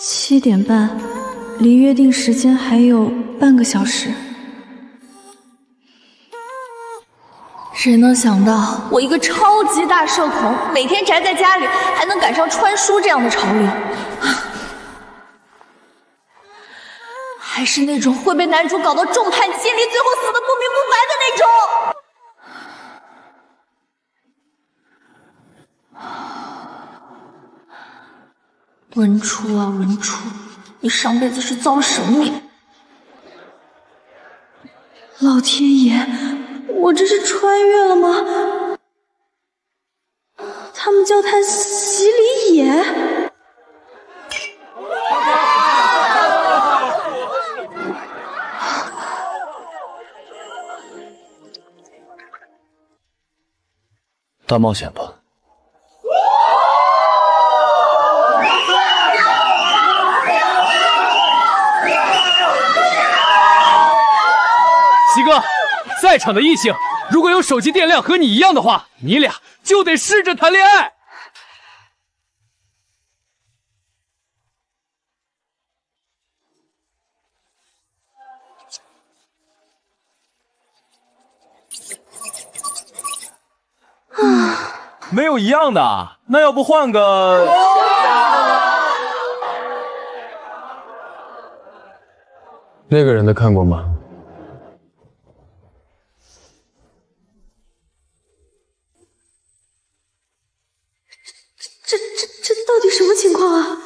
7点半，离约定时间还有半个小时。谁能想到，我一个超级大社恐，每天宅在家里，还能赶上穿书这样的潮流，还是那种会被男主搞到众叛亲离，最后死得不明不白的那种。文初啊文初，你上辈子是遭了什么孽？老天爷，我这是穿越了吗？他们叫他洗礼野。大冒险吧。西哥，在场的异性如果有手机电量和你一样的话，你俩就得试着谈恋爱。没有一样的，那要不换个？那个人的看过吗？这到底什么情况啊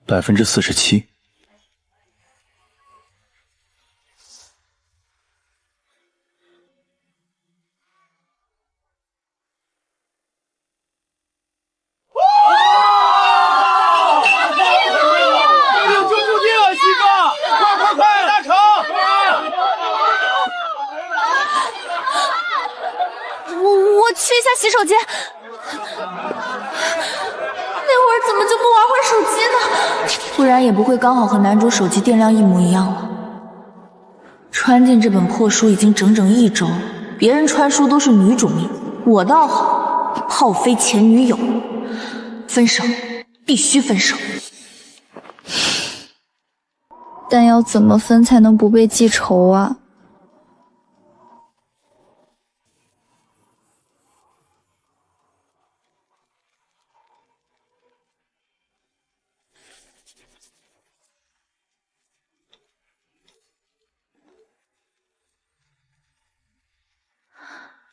？47%。我去一下洗手间。那会儿怎么就不玩会手机呢？不然也不会刚好和男主手机电量一模一样了。穿进这本破书已经整整1周，别人穿书都是女主命，我倒好，炮飞前女友。分手，必须分手。但要怎么分才能不被记仇啊？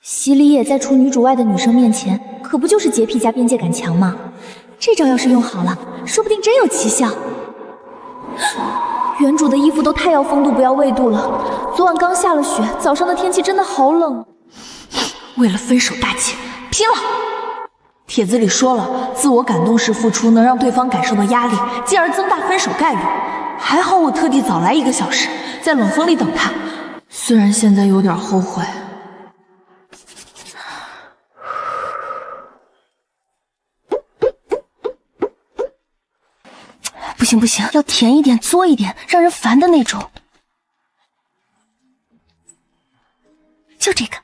洗礼野在除女主外的女生面前，可不就是洁癖加边界感强吗？这招要是用好了，说不定真有奇效。原主的衣服都太要风度不要味度了，昨晚刚下了雪，早上的天气真的好冷。为了分手大计，拼了！帖子里说了，自我感动式付出能让对方感受到压力，进而增大分手概率。还好我特地早来1个小时，在冷风里等他，虽然现在有点后悔。不行不行，要甜一点作一点，让人烦的那种。就这个。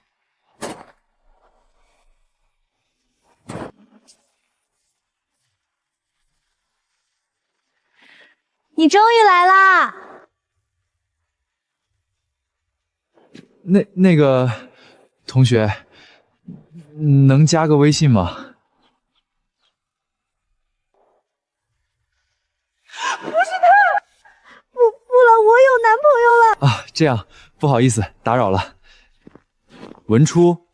你终于来啦！那个同学，能加个微信吗？不是他，不了，我有男朋友了啊！这样，不好意思，打扰了。文初，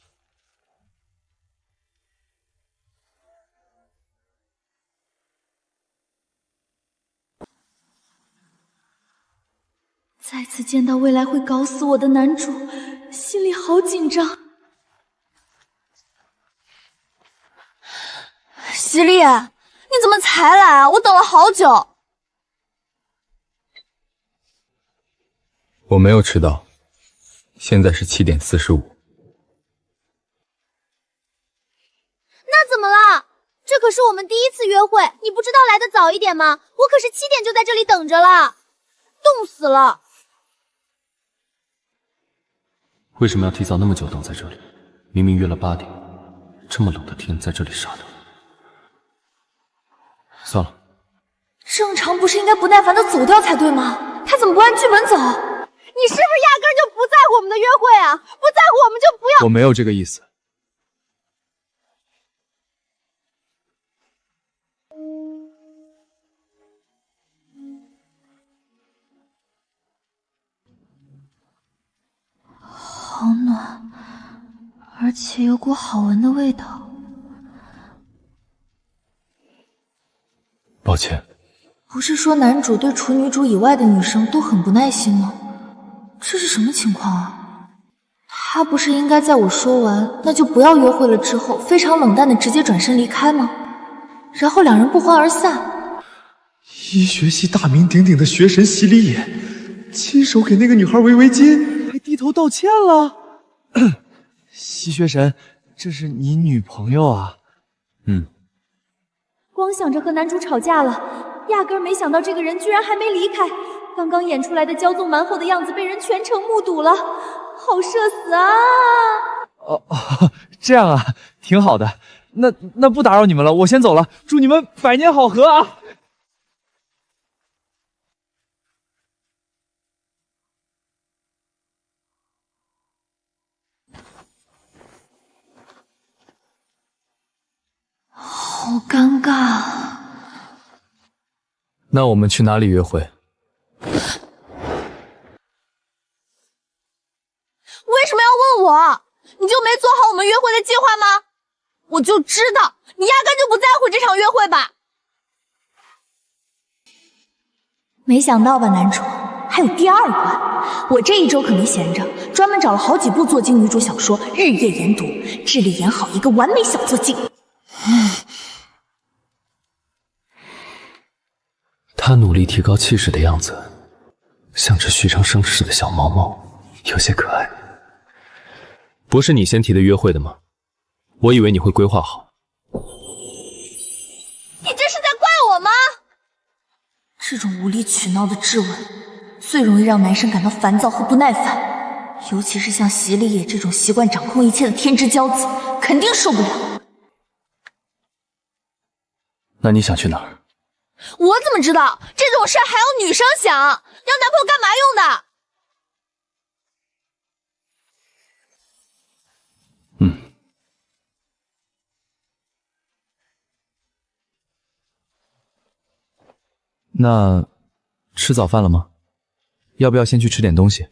再次见到未来会搞死我的男主，心里好紧张。洗礼，你怎么才来啊？我等了好久。我没有迟到，现在是7点45。那怎么了？这可是我们第一次约会，你不知道来得早一点吗？我可是7点就在这里等着了，冻死了。为什么要提早那么久等在这里？明明约了8点，这么冷的天在这里傻等。算了，正常不是应该不耐烦的走掉才对吗？他怎么不按剧本走？你是不是压根就不在乎我们的约会啊？不在乎我们就不要。我没有这个意思。好暖，而且有股好闻的味道。抱歉，不是说男主对除女主以外的女生都很不耐心吗？这是什么情况啊？他不是应该在我说完那就不要约会了之后非常冷淡的直接转身离开吗？然后两人不欢而散。医学系大名鼎鼎的学神洗礼野，亲手给那个女孩围围巾，还低头道歉了。西学神，这是你女朋友啊？光想着和男主吵架了，压根儿没想到这个人居然还没离开。刚刚演出来的骄纵蛮横的样子被人全程目睹了，好社死啊！这样啊，挺好的。那不打扰你们了，我先走了。祝你们百年好合啊！好尴尬。那我们去哪里约会？为什么要问我？你就没做好我们约会的计划吗？我就知道你压根就不在乎这场约会吧。没想到吧，男主还有第2关。我这一周可没闲着，专门找了好几部作精女主小说，日夜研读，致力演好一个完美小作精。他努力提高气势的样子，像只虚张声势的小毛毛，有些可爱。不是你先提的约会的吗？我以为你会规划好。你这是在怪我吗？这种无理取闹的质问，最容易让男生感到烦躁和不耐烦，尤其是像洗礼野这种习惯掌控一切的天之骄子，肯定受不了。那你想去哪儿？我怎么知道这种事还要女生想？要男朋友干嘛用的？那吃早饭了吗？要不要先去吃点东西？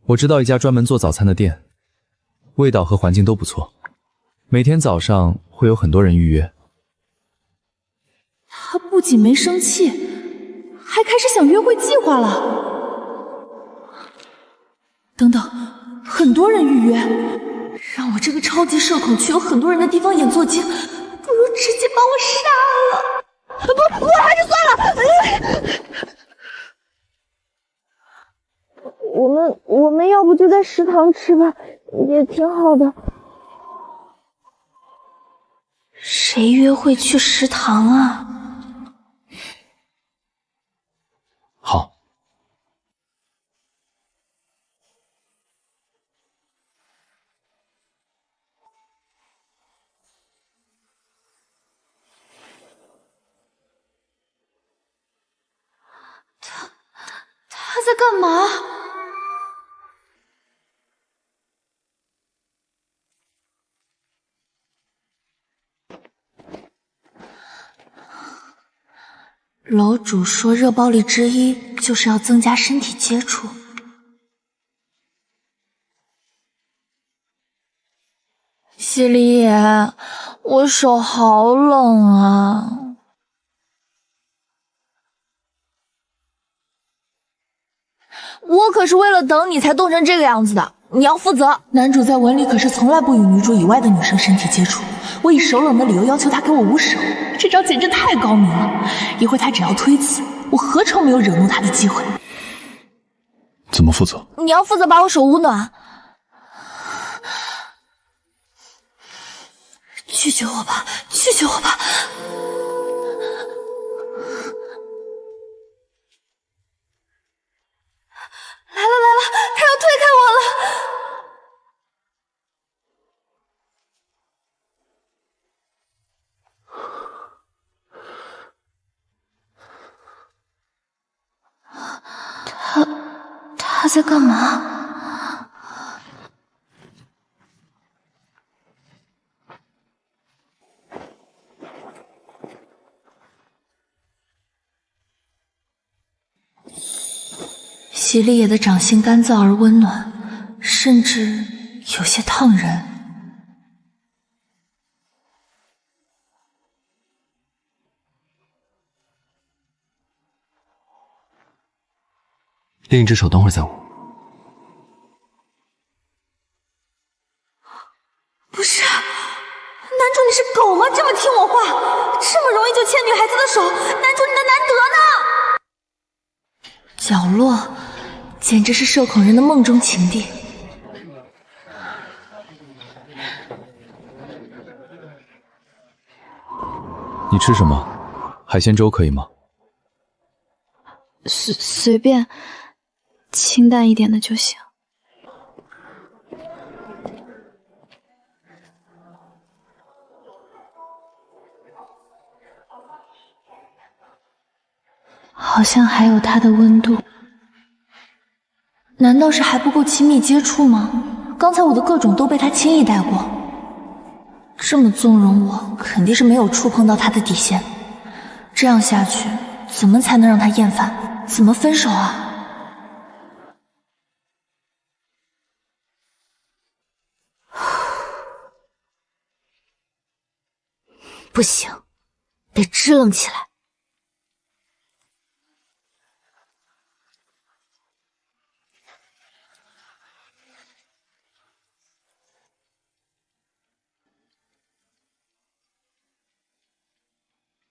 我知道一家专门做早餐的店，味道和环境都不错，每天早上会有很多人预约。他不仅没生气，还开始想约会计划了。等等，很多人预约，让我这个超级社恐去有很多人的地方演作精，不如直接把我杀了。不，我还是算了。我们要不就在食堂吃吧，也挺好的。谁约会去食堂啊？好。他在干嘛？楼主说热暴力之一就是要增加身体接触。洗礼野，我手好冷啊。我可是为了等你才冻成这个样子的，你要负责。男主在文里可是从来不与女主以外的女生身体接触，我以手冷的理由要求他给我捂手，这招简直太高明了。一会他只要推辞，我何愁没有惹怒他的机会？怎么负责？你要负责把我手捂暖。拒绝我吧，拒绝我吧！来了来了，他要推开我了！他在干嘛？席立野的掌心干燥而温暖，甚至有些烫人。另一只手等会儿再捂。不是，男主你是狗吗？这么听我话，这么容易就牵女孩子的手，男主你的难得呢！角落简直是社恐人的梦中情地。你吃什么？海鲜粥可以吗？随便，清淡一点的就行。好像还有它的温度。难道是还不够亲密接触吗？刚才我的各种都被他轻易带过，这么纵容我，肯定是没有触碰到他的底线。这样下去，怎么才能让他厌烦？怎么分手啊？不行，得支棱起来。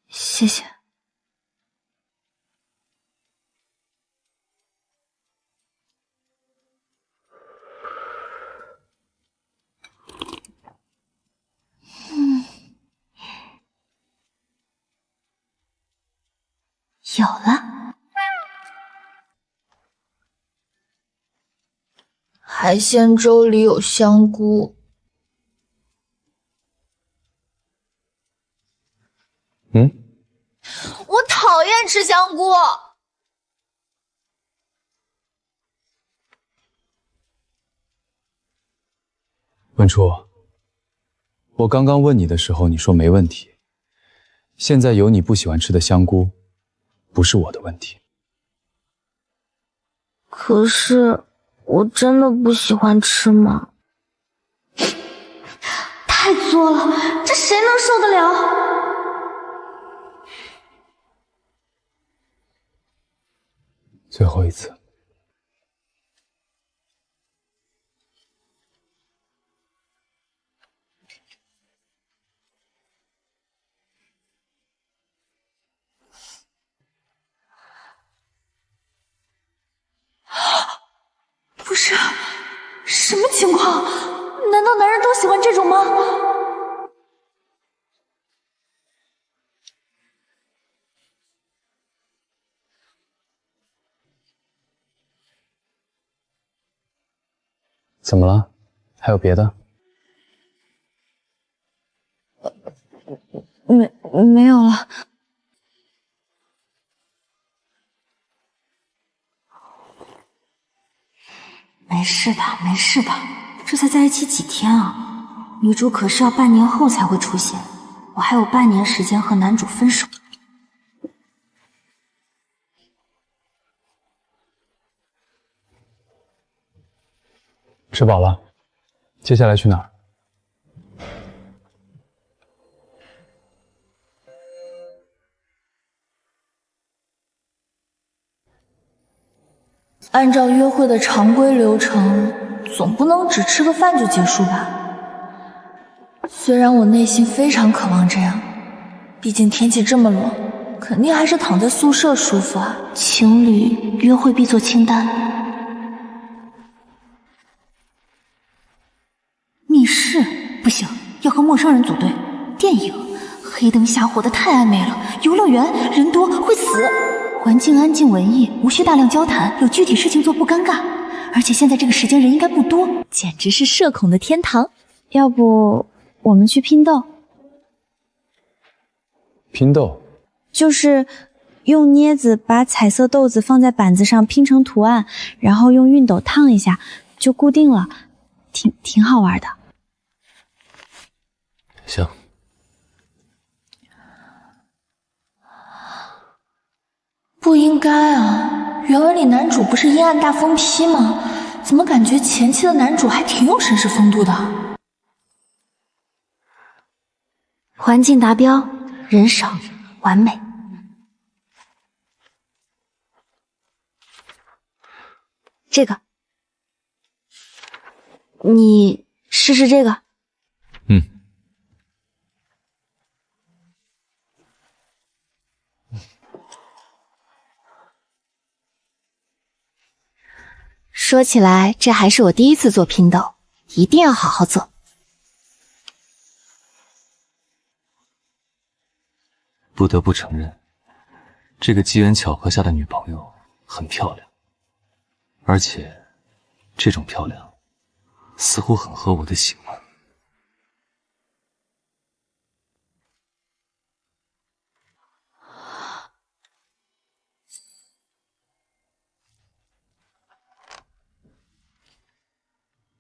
谢谢。有了。海鲜粥里有香菇。我讨厌吃香菇。文初，我刚刚问你的时候，你说没问题。现在有你不喜欢吃的香菇，不是我的问题。可是我真的不喜欢吃吗？太作了，这谁能受得了？最后一次。不是，什么情况？难道男人都喜欢这种吗？怎么了？还有别的？没有了。没事的，没事的，这才在一起几天啊！女主可是要半年后才会出现，我还有半年时间和男主分手。吃饱了，接下来去哪儿？按照约会的常规流程，总不能只吃个饭就结束吧？虽然我内心非常渴望这样，毕竟天气这么冷，肯定还是躺在宿舍舒服啊。情侣约会必做清单。商人组队，电影黑灯瞎火的太暧昧了，游乐园人多会死，环境安静文艺，无需大量交谈，有具体事情做不尴尬。而且现在这个时间人应该不多，简直是社恐的天堂。要不我们去拼豆？拼豆就是用镊子把彩色豆子放在板子上拼成图案，然后用熨斗烫一下就固定了，挺好玩的。行。不应该啊，原文里男主不是阴暗大疯批吗？怎么感觉前期的男主还挺有绅士风度的？环境达标，人少，完美。这个，你试试这个。嗯。说起来，这还是我第一次做拼豆，一定要好好做。不得不承认，这个机缘巧合下的女朋友很漂亮，而且这种漂亮似乎很合我的喜欢。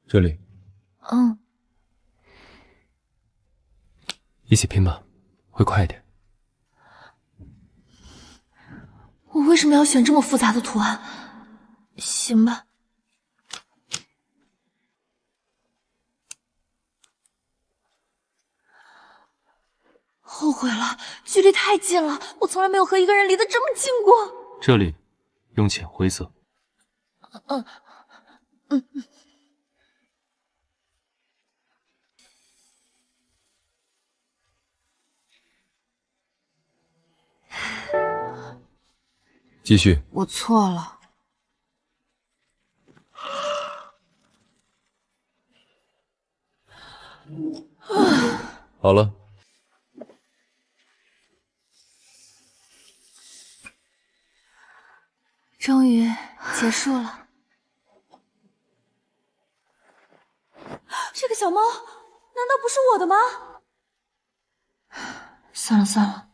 这里。嗯，一起拼吧，会快一点。我为什么要选这么复杂的图案？行吧。后悔了，距离太近了，我从来没有和一个人离得这么近过。这里用浅灰色。嗯。继续。我错了。好了。终于结束了。这个小猫难道不是我的吗？算了算了，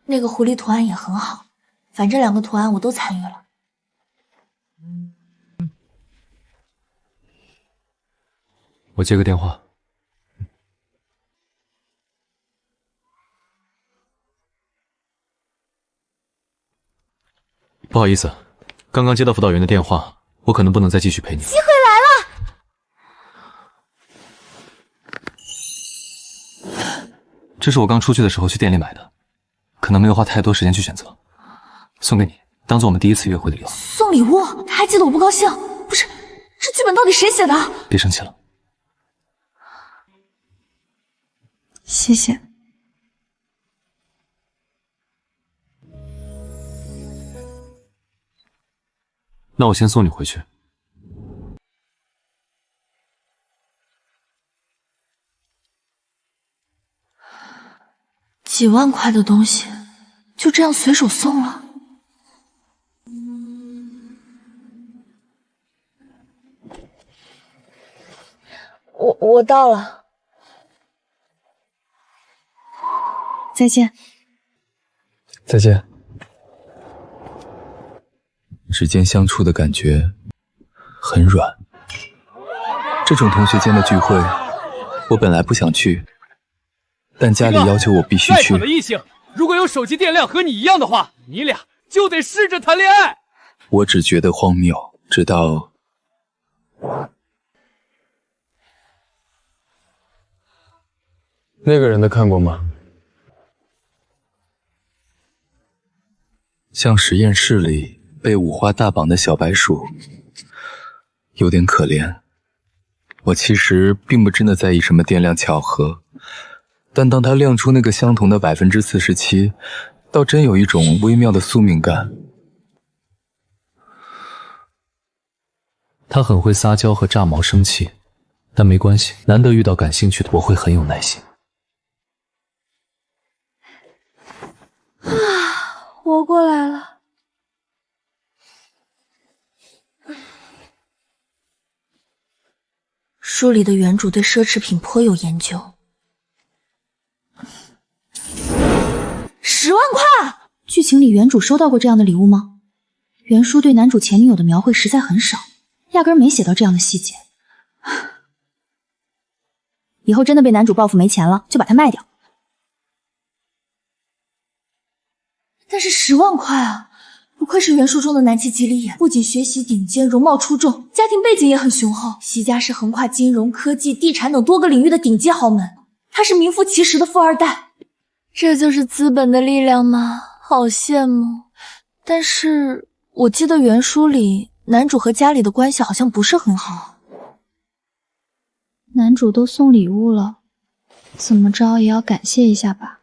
那个狐狸图案也很好，反正2个图案我都参与了。我接个电话。不好意思，刚刚接到辅导员的电话，我可能不能再继续陪你。机会来了！这是我刚出去的时候去店里买的，可能没有花太多时间去选择，送给你，当做我们第一次约会的礼物。送礼物？还记得我不高兴？不是，这剧本到底谁写的？别生气了。谢谢。那我先送你回去。几万块的东西，就这样随手送了。我到了。再见。再见。指尖相触的感觉很软。这种同学间的聚会，我本来不想去，但家里要求我必须去。在场的异性，如果有手机电量和你一样的话，你俩就得试着谈恋爱。我只觉得荒谬，直到那个人的看过吗？像实验室里被五花大绑的小白鼠，有点可怜。我其实并不真的在意什么电量巧合，但当它亮出那个相同的47%，倒真有一种微妙的宿命感。他很会撒娇和炸毛生气，但没关系，难得遇到感兴趣的，我会很有耐心。活过来了。书里的原主对奢侈品颇有研究。10万块！剧情里原主收到过这样的礼物吗？原书对男主前女友的描绘实在很少，压根儿没写到这样的细节。以后真的被男主报复没钱了，就把它卖掉。但是10万块啊！不愧是原书中的南齐吉里野，不仅学习顶尖，容貌出众，家庭背景也很雄厚。席家是横跨金融、科技、地产等多个领域的顶级豪门，他是名副其实的富二代。这就是资本的力量吗？好羡慕。但是我记得原书里男主和家里的关系好像不是很好。男主都送礼物了，怎么着也要感谢一下吧。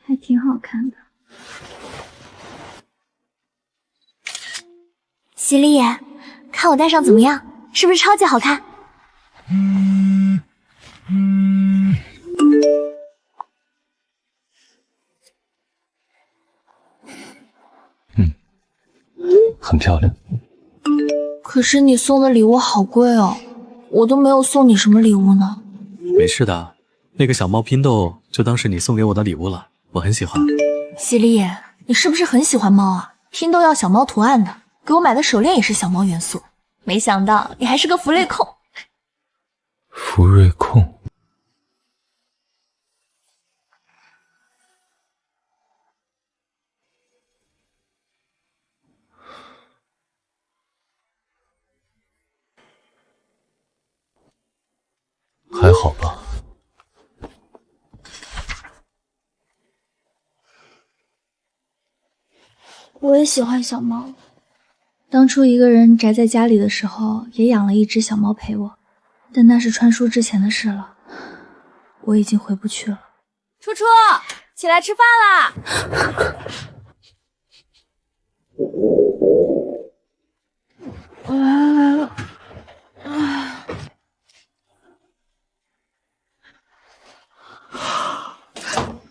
还挺好看的。席里野，看我戴上怎么样？是不是超级好看？很漂亮。可是你送的礼物好贵哦，我都没有送你什么礼物呢。没事的，那个小猫拼豆就当是你送给我的礼物了，我很喜欢。席里野，你是不是很喜欢猫啊？拼豆要小猫图案的，给我买的手链也是小猫元素。没想到你还是个福瑞控。福瑞控。还好吧。我也喜欢小猫。当初一个人宅在家里的时候，也养了一只小猫陪我，但那是穿书之前的事了，我已经回不去了。初初，起来吃饭啦！我来了。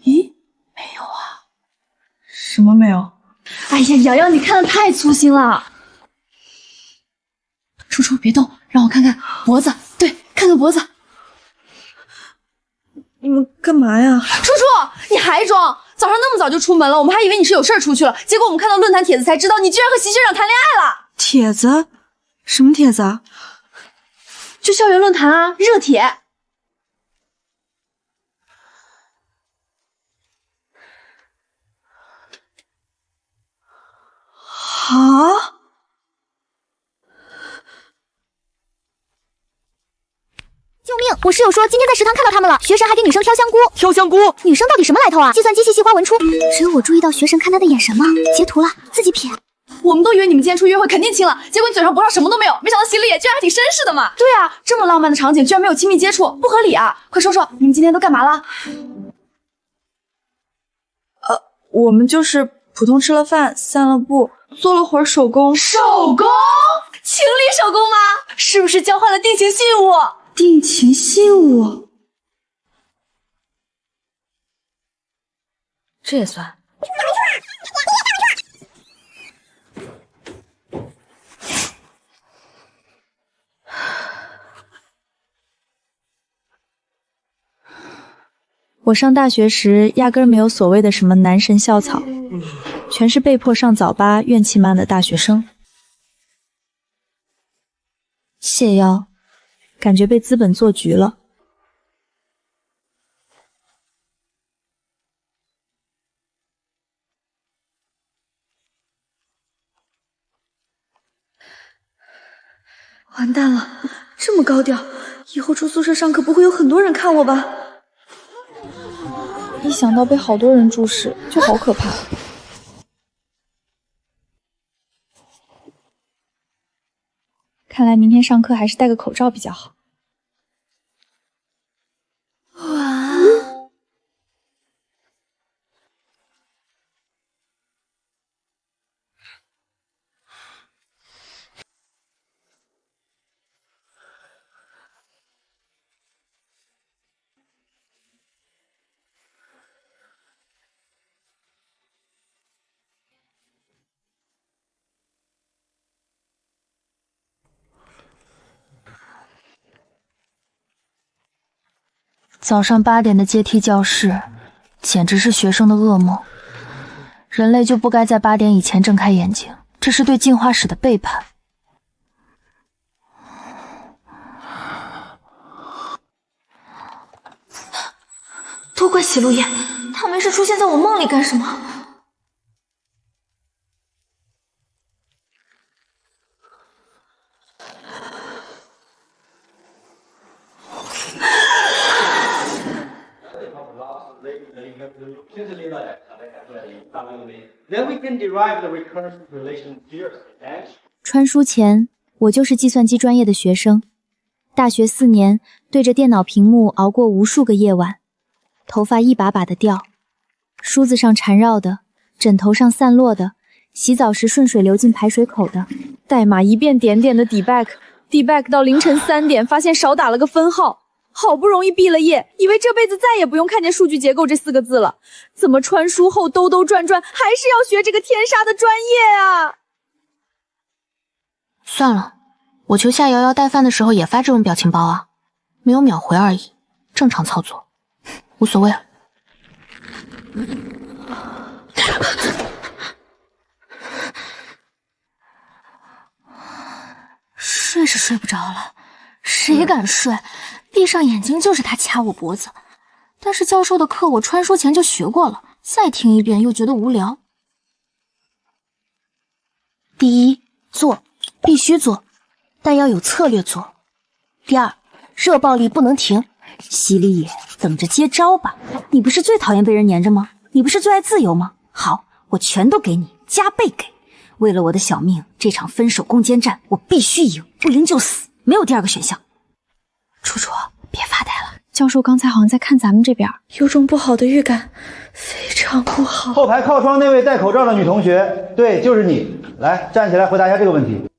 咦，没有啊？什么没有？哎呀，瑶瑶，你看的太粗心了。初初，别动，让我看看脖子。对，看看脖子。你们干嘛呀？初初，你还装？早上那么早就出门了，我们还以为你是有事儿出去了，结果我们看到论坛帖子才知道，你居然和席学长谈恋爱了。帖子？什么帖子啊？就校园论坛啊，热帖。啊！救命！我室友说今天在食堂看到他们了，学神还给女生挑香菇。挑香菇，女生到底什么来头啊？计算机系细花文出，只有我注意到学神看他的眼神了，截图了，自己撇。我们都以为你们今天出约会肯定亲了，结果你嘴上脖上什么都没有，没想到席里野居然还挺绅士的嘛。对啊，这么浪漫的场景居然没有亲密接触，不合理啊！快说说你们今天都干嘛了？我们就是普通吃了饭，散了步，做了会儿手工。手工？情侣手工吗？是不是交换了定情信物？定情信物？这也算。我上大学时压根儿没有所谓的什么男神校草，全是被迫上早八、怨气满的大学生。谢邀，感觉被资本做局了。完蛋了，这么高调，以后出宿舍上课不会有很多人看我吧？一想到被好多人注视，就好可怕。看来明天上课还是戴个口罩比较好。哇！早上8点的阶梯教室，简直是学生的噩梦。人类就不该在8点以前睁开眼睛，这是对进化史的背叛。多亏喜路叶，他没事出现在我梦里干什么？穿书前，我就是计算机专业的学生，大学4年对着电脑屏幕熬过无数个夜晚，头发一把把的掉，梳子上缠绕的，枕头上散落的，洗澡时顺水流进排水口的，代码一遍点点的 debug 到凌晨3点，发现少打了个分号。好不容易毕了业，以为这辈子再也不用看见数据结构这4个字了，怎么穿书后兜兜转转还是要学这个天杀的专业啊？算了，我求夏瑶瑶带饭的时候也发这种表情包啊，没有秒回而已，正常操作，无所谓了。睡是睡不着了，谁敢睡？闭上眼睛就是他掐我脖子。但是教授的课我穿书前就学过了，再听一遍又觉得无聊。第一，做，必须做，但要有策略做。第二，热暴力不能停，犀利野，等着接招吧。你不是最讨厌被人黏着吗？你不是最爱自由吗？好，我全都给你，加倍给。为了我的小命，这场分手攻坚战我必须赢，不赢就死，没有第二个选项。楚楚，别发呆了。教授刚才好像在看咱们这边，有种不好的预感，非常不好。后排靠窗那位戴口罩的女同学，对，就是你。来，站起来回答一下这个问题。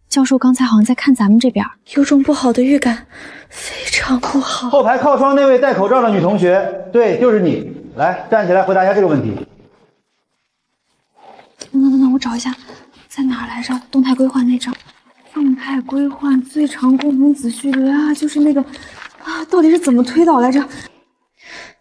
教授刚才好像在看咱们这边，有种不好的预感，非常不好。后排靠窗那位戴口罩的女同学，对，就是你。来，站起来回答一下这个问题。等，我找一下。在哪儿来着？动态规划那张，动态规划最长共同子序列啊，就是那个啊，到底是怎么推导来着？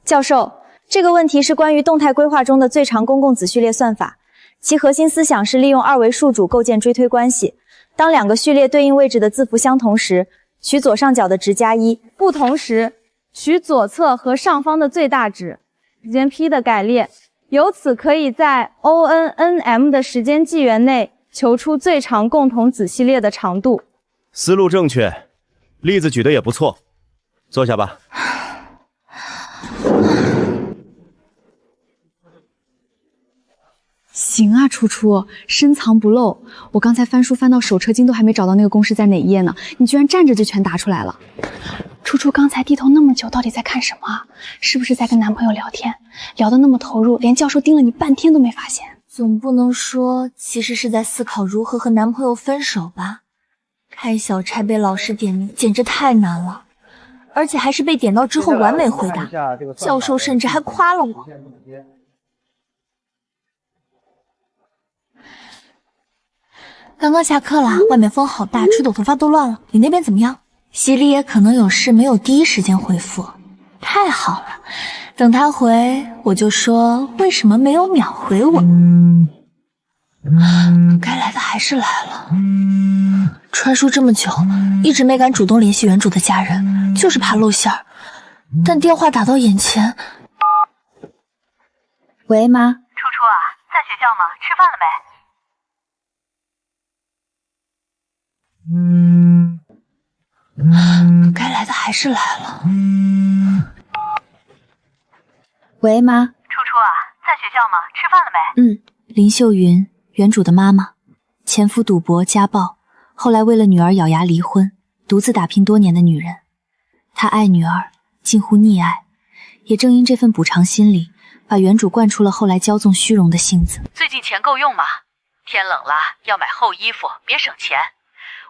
教授，这个问题是关于动态规划中的最长公共子序列算法，其核心思想是利用2维数组构建追推关系。当2个序列对应位置的字符相同时，取左上角的值加1，不同时取左侧和上方的最大值，时间 P 的改列，由此可以在 ONNM 的时间纪元内求出最长共同子系列的长度。思路正确，例子举得也不错，坐下吧。行啊，楚楚，深藏不露。我刚才翻书翻到手车经都还没找到那个公式在哪一页呢，你居然站着就全答出来了。楚楚刚才低头那么久，到底在看什么啊？是不是在跟男朋友聊天？聊得那么投入，连教授盯了你半天都没发现。总不能说其实是在思考如何和男朋友分手吧？开小差被老师点名简直太难了，而且还是被点到之后完美回答，教授甚至还夸了我。刚刚下课了，外面风好大，吹得我头发都乱了。你那边怎么样？犀利也可能有事，没有第一时间回复。太好了，等他回，我就说为什么没有秒回我。该来的还是来了。穿书这么久，一直没敢主动联系原主的家人，就是怕露馅儿。但电话打到眼前，喂，妈。楚楚啊，在学校吗？吃饭了没？该来的还是来了。喂，妈。楚楚啊，在学校吗？吃饭了没？林秀云，原主的妈妈，前夫赌博家暴，后来为了女儿咬牙离婚，独自打拼多年的女人。她爱女儿，近乎溺爱，也正因这份补偿心理，把原主惯出了后来骄纵虚荣的性子。最近钱够用吗？天冷了，要买厚衣服，别省钱。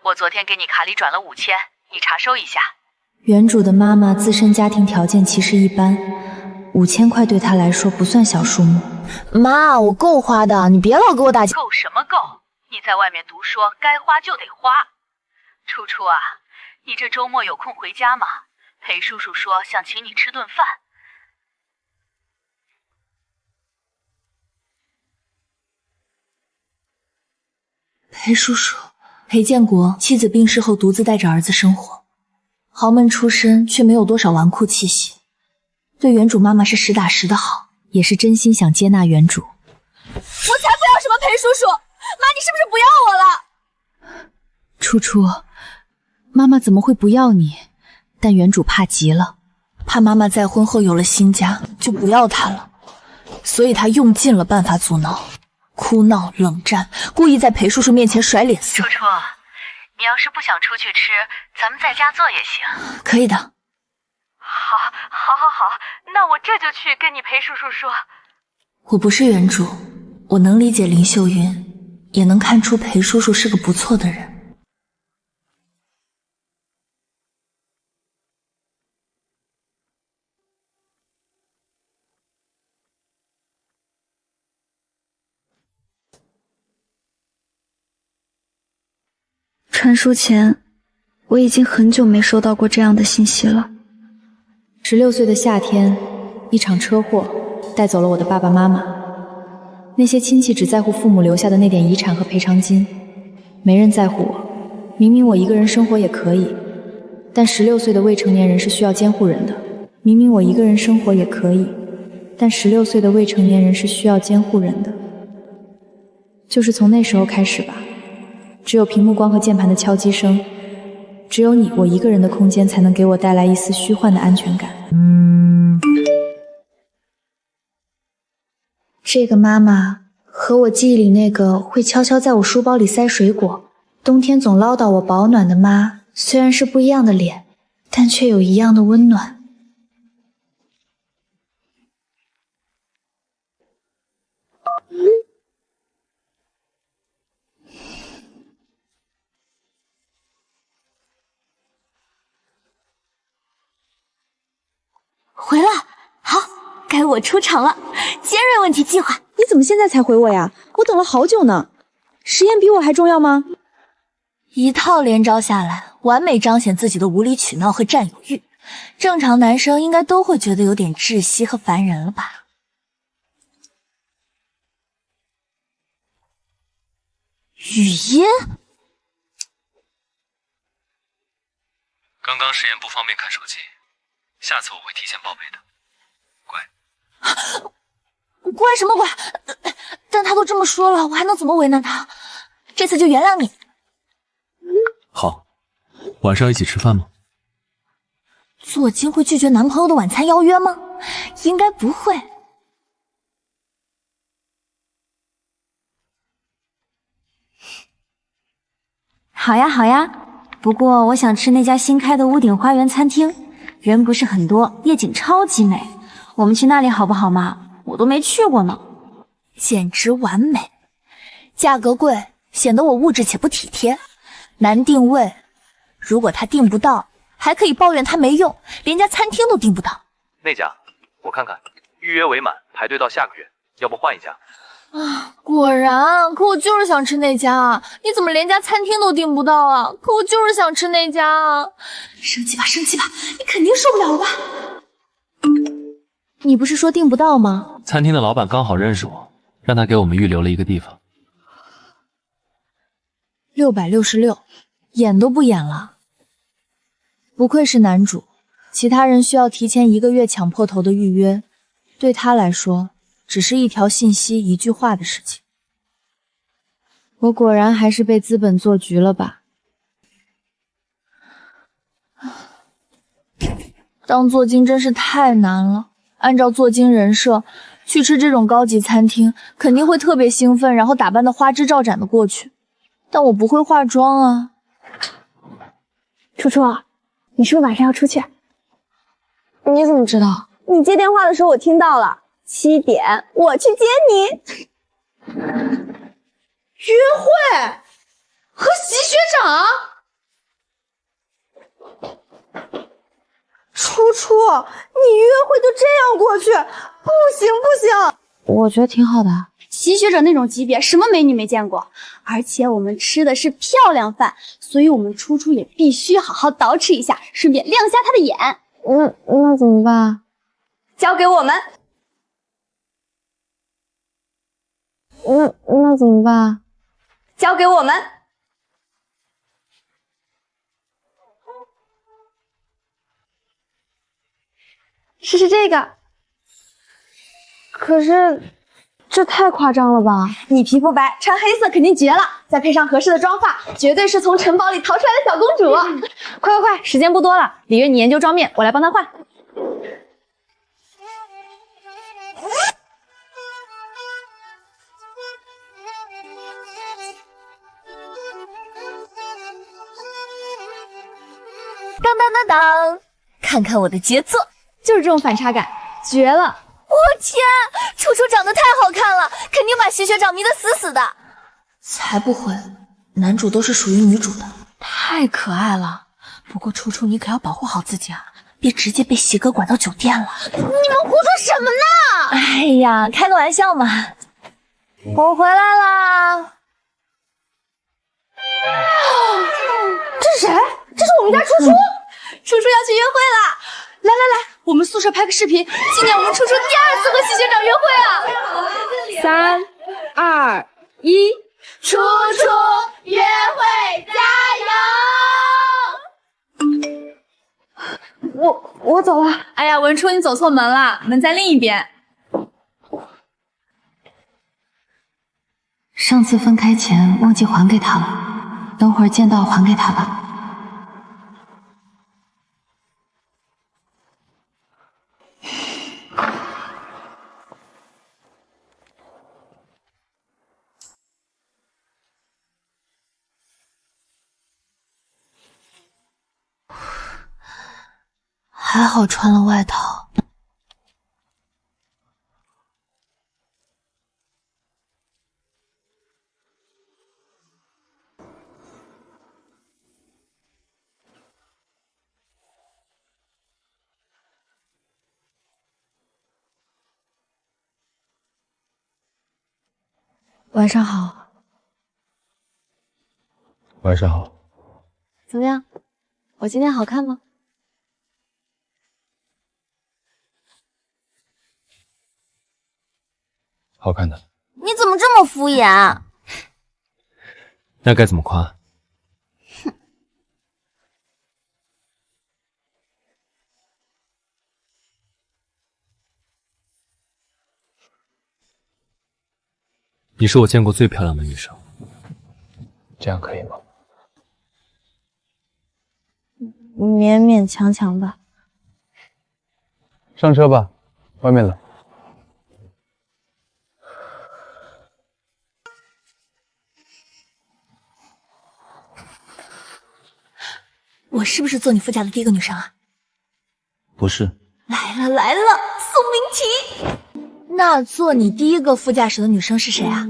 我昨天给你卡里转了5000，你查收一下。原主的妈妈自身家庭条件其实一般，5000块对她来说不算小数目。妈，我够花的，你别老给我打钱。够什么够？你在外面读书，该花就得花。楚楚啊，你这周末有空回家吗？裴叔叔说想请你吃顿饭。裴叔叔，裴建国妻子病逝后独自带着儿子生活，豪门出身却没有多少纨绔气息，对原主妈妈是实打实的好，也是真心想接纳原主。我才不要什么裴叔叔，妈，你是不是不要我了？楚楚，妈妈怎么会不要你？但原主怕极了，怕妈妈在婚后有了新家就不要她了，所以她用尽了办法阻挠，哭闹冷战，故意在裴叔叔面前甩脸色。楚楚，你要是不想出去吃，咱们在家做也行。可以的。好，那我这就去跟你裴叔叔说。我不是原主，我能理解林秀云，也能看出裴叔叔是个不错的人。传输前，我已经很久没收到过这样的信息了。16岁的夏天，一场车祸带走了我的爸爸妈妈。那些亲戚只在乎父母留下的那点遗产和赔偿金，没人在乎我。明明我一个人生活也可以，但16岁的未成年人是需要监护人的。明明我一个人生活也可以，但16岁的未成年人是需要监护人的。就是从那时候开始吧，只有屏幕光和键盘的敲击声，只有你我一个人的空间才能给我带来一丝虚幻的安全感。这个妈妈和我记忆里那个会悄悄在我书包里塞水果，冬天总唠叨我保暖的妈，虽然是不一样的脸，但却有一样的温暖。回来，好，该我出场了。尖锐问题计划，你怎么现在才回我呀？我等了好久呢。实验比我还重要吗？一套连招下来，完美彰显自己的无理取闹和占有欲。正常男生应该都会觉得有点窒息和烦人了吧？语音？刚刚实验不方便看手机，下次我会提前报备的。乖什么乖？但他都这么说了，我还能怎么为难他？这次就原谅你。好，晚上一起吃饭吗？左京会拒绝男朋友的晚餐邀约吗？应该不会。好呀好呀，不过我想吃那家新开的屋顶花园餐厅，人不是很多，夜景超级美，我们去那里好不好嘛？我都没去过呢。简直完美，价格贵，显得我物质且不体贴，难定位。如果他订不到，还可以抱怨他没用，连家餐厅都订不到。那家我看看，预约未满，排队到下个月，要不换一家？啊，果然，可我就是想吃那家啊！你怎么连家餐厅都订不到啊？可我就是想吃那家啊！生气吧，生气吧，你肯定受不了了吧？你不是说订不到吗？餐厅的老板刚好认识我，让他给我们预留了一个地方。666，演都不演了。不愧是男主，其他人需要提前1个月抢破头的预约，对他来说只是一条信息一句话的事情。我果然还是被资本做局了吧？当做精真是太难了。按照做精人设，去吃这种高级餐厅肯定会特别兴奋，然后打扮的花枝招展的过去。但我不会化妆啊。楚楚，你是不是晚上要出去？你怎么知道？你接电话的时候我听到了。7点，我去接你。约会？和习学长？楚楚，你约会就这样过去，不行不行。我觉得挺好的。习学者那种级别，什么美女没见过？而且我们吃的是漂亮饭，所以我们初初也必须好好捯饬一下，顺便亮瞎她的眼。那怎么办？交给我们。那怎么办？交给我们。试试这个。可是这太夸张了吧？你皮肤白，穿黑色肯定绝了，再配上合适的妆发，绝对是从城堡里逃出来的小公主。快，时间不多了。李月，你研究妆面，我来帮她换。当当当当，看看我的杰作，就是这种反差感，绝了！我天，楚楚长得太好看了，肯定把徐学长迷得死死的。才不会，男主都是属于女主的，太可爱了。不过楚楚你可要保护好自己啊，别直接被喜哥管到酒店了。你们胡说什么呢？哎呀，开个玩笑嘛。我回来啦。这是谁？这是我们家楚楚。楚楚要去约会了，来，我们宿舍拍个视频，纪念我们楚楚第2次和习学长约会啊！3、2、1，楚楚约会加油！我走了。哎呀，文初你走错门了，门在另一边。上次分开前忘记还给他了，等会儿见到还给他吧。还好穿了外套。晚上好。晚上好。怎么样？我今天好看吗？好看的。你怎么这么敷衍？那该怎么夸？你是我见过最漂亮的女生。这样可以吗？勉勉强强吧。上车吧，外面冷。我是不是坐你副驾的第一个女生啊？不是。来了，送命题。那坐你第一个副驾驶的女生是谁啊？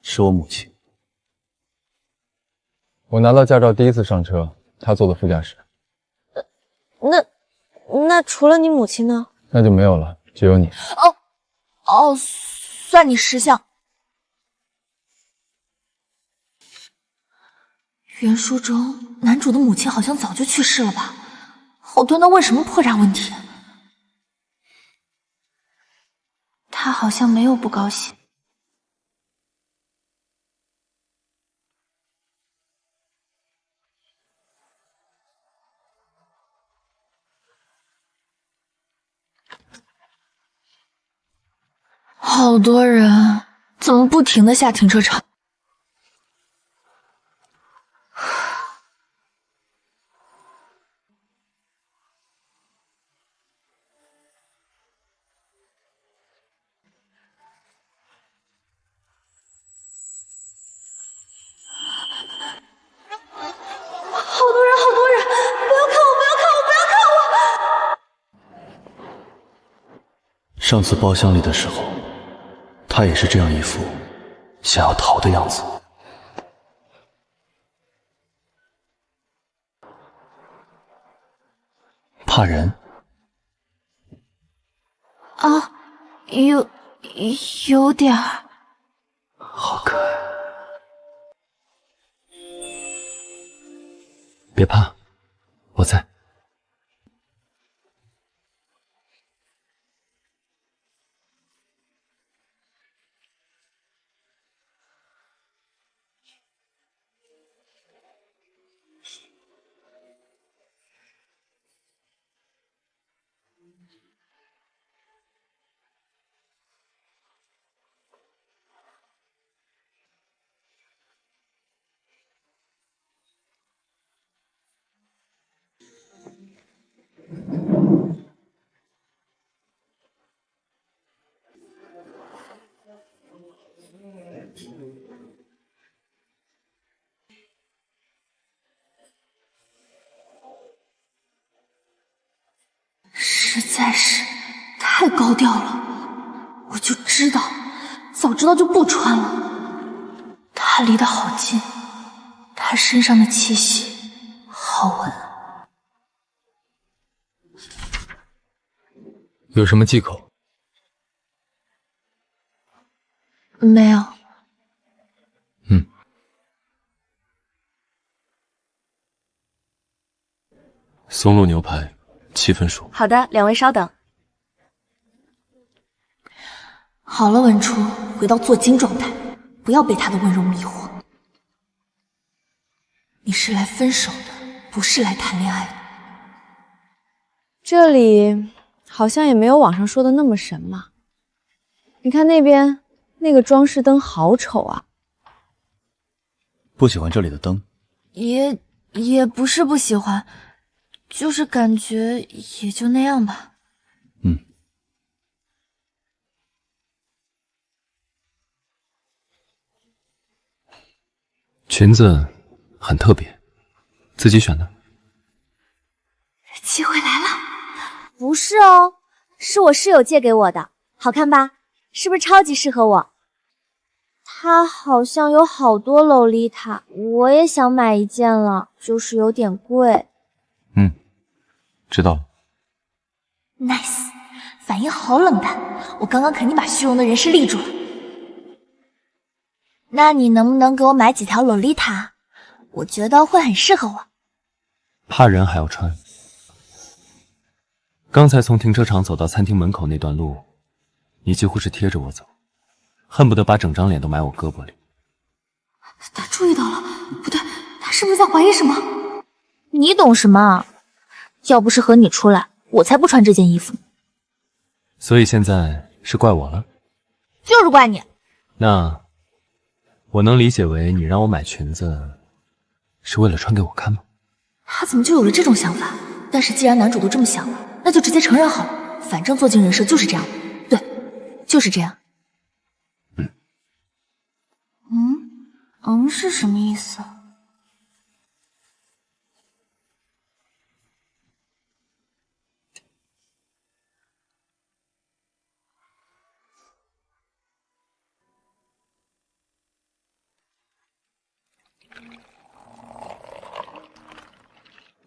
是我母亲。我拿到驾照第一次上车，她坐的副驾驶。那除了你母亲呢？那就没有了，只有你。哦，算你识相。原书中，男主的母亲好像早就去世了吧？好端端问什么破绽问题？他好像没有不高兴。好多人，怎么不停的下停车场？好多人，不要看我！上次包厢里的时候，他也是这样一副想要逃的样子。怕人？啊，有点儿。好可爱。别怕，我在。实在是太高调了，我就知道，早知道就不穿了。他离得好近，他身上的气息好闻。有什么忌口？没有。松露牛排7分熟。好的，两位稍等。好了，文初，回到做精状态，不要被他的温柔迷惑。你是来分手的，不是来谈恋爱的。这里好像也没有网上说的那么神嘛。你看那边那个装饰灯好丑啊。不喜欢这里的灯？也不是不喜欢，就是感觉也就那样吧。裙子很特别，自己选的？机会来了。不是哦，是我室友借给我的，好看吧？是不是超级适合我？它好像有好多洛丽塔，我也想买一件了，就是有点贵。知道了。 Nice， 反应好冷淡，我刚刚肯定把虚荣的人设立住了。那你能不能给我买几条洛丽塔？我觉得会很适合我。怕人还要穿。刚才从停车场走到餐厅门口那段路，你几乎是贴着我走，恨不得把整张脸都埋我胳膊里。他注意到了，不对，他是不是在怀疑什么？你懂什么？要不是和你出来，我才不穿这件衣服。所以现在是怪我了？就是怪你。那我能理解为你让我买裙子是为了穿给我看吗？他怎么就有了这种想法？但是既然男主都这么想了，那就直接承认好了。反正做尽人设就是这样，对，就是这样。是什么意思？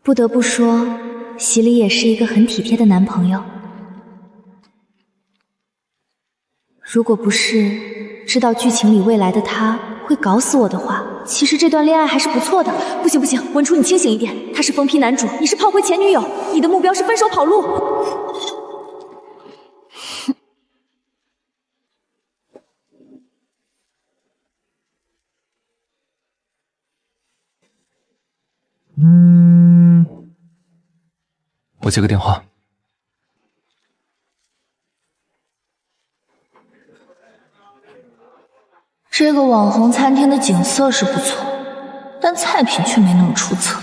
不得不说，席里也是一个很体贴的男朋友。如果不是知道剧情里未来的他会搞死我的话，其实这段恋爱还是不错的。不行不行，文初你清醒一点，他是疯批男主，你是炮灰前女友，你的目标是分手跑路。我接个电话。这个网红餐厅的景色是不错，但菜品却没那么出色。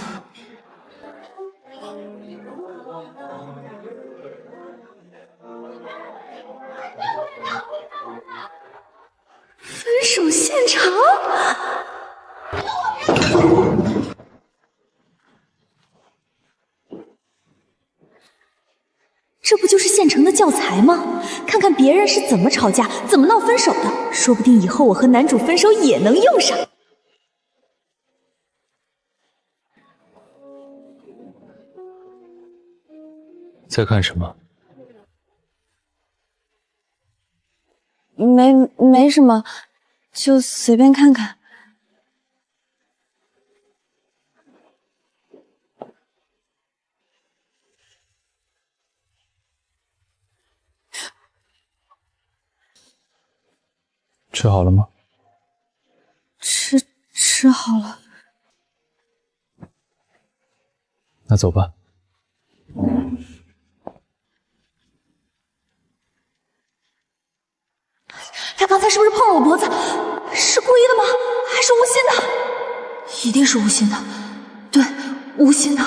分手现场？这不就是现成的教材吗？看看别人是怎么吵架、怎么闹分手的，说不定以后我和男主分手也能用上。在干什么？没什么，就随便看看。吃好了吗？吃好了。那走吧。他刚才是不是碰了我脖子？是故意的吗？还是无心的？一定是无心的，对，无心的。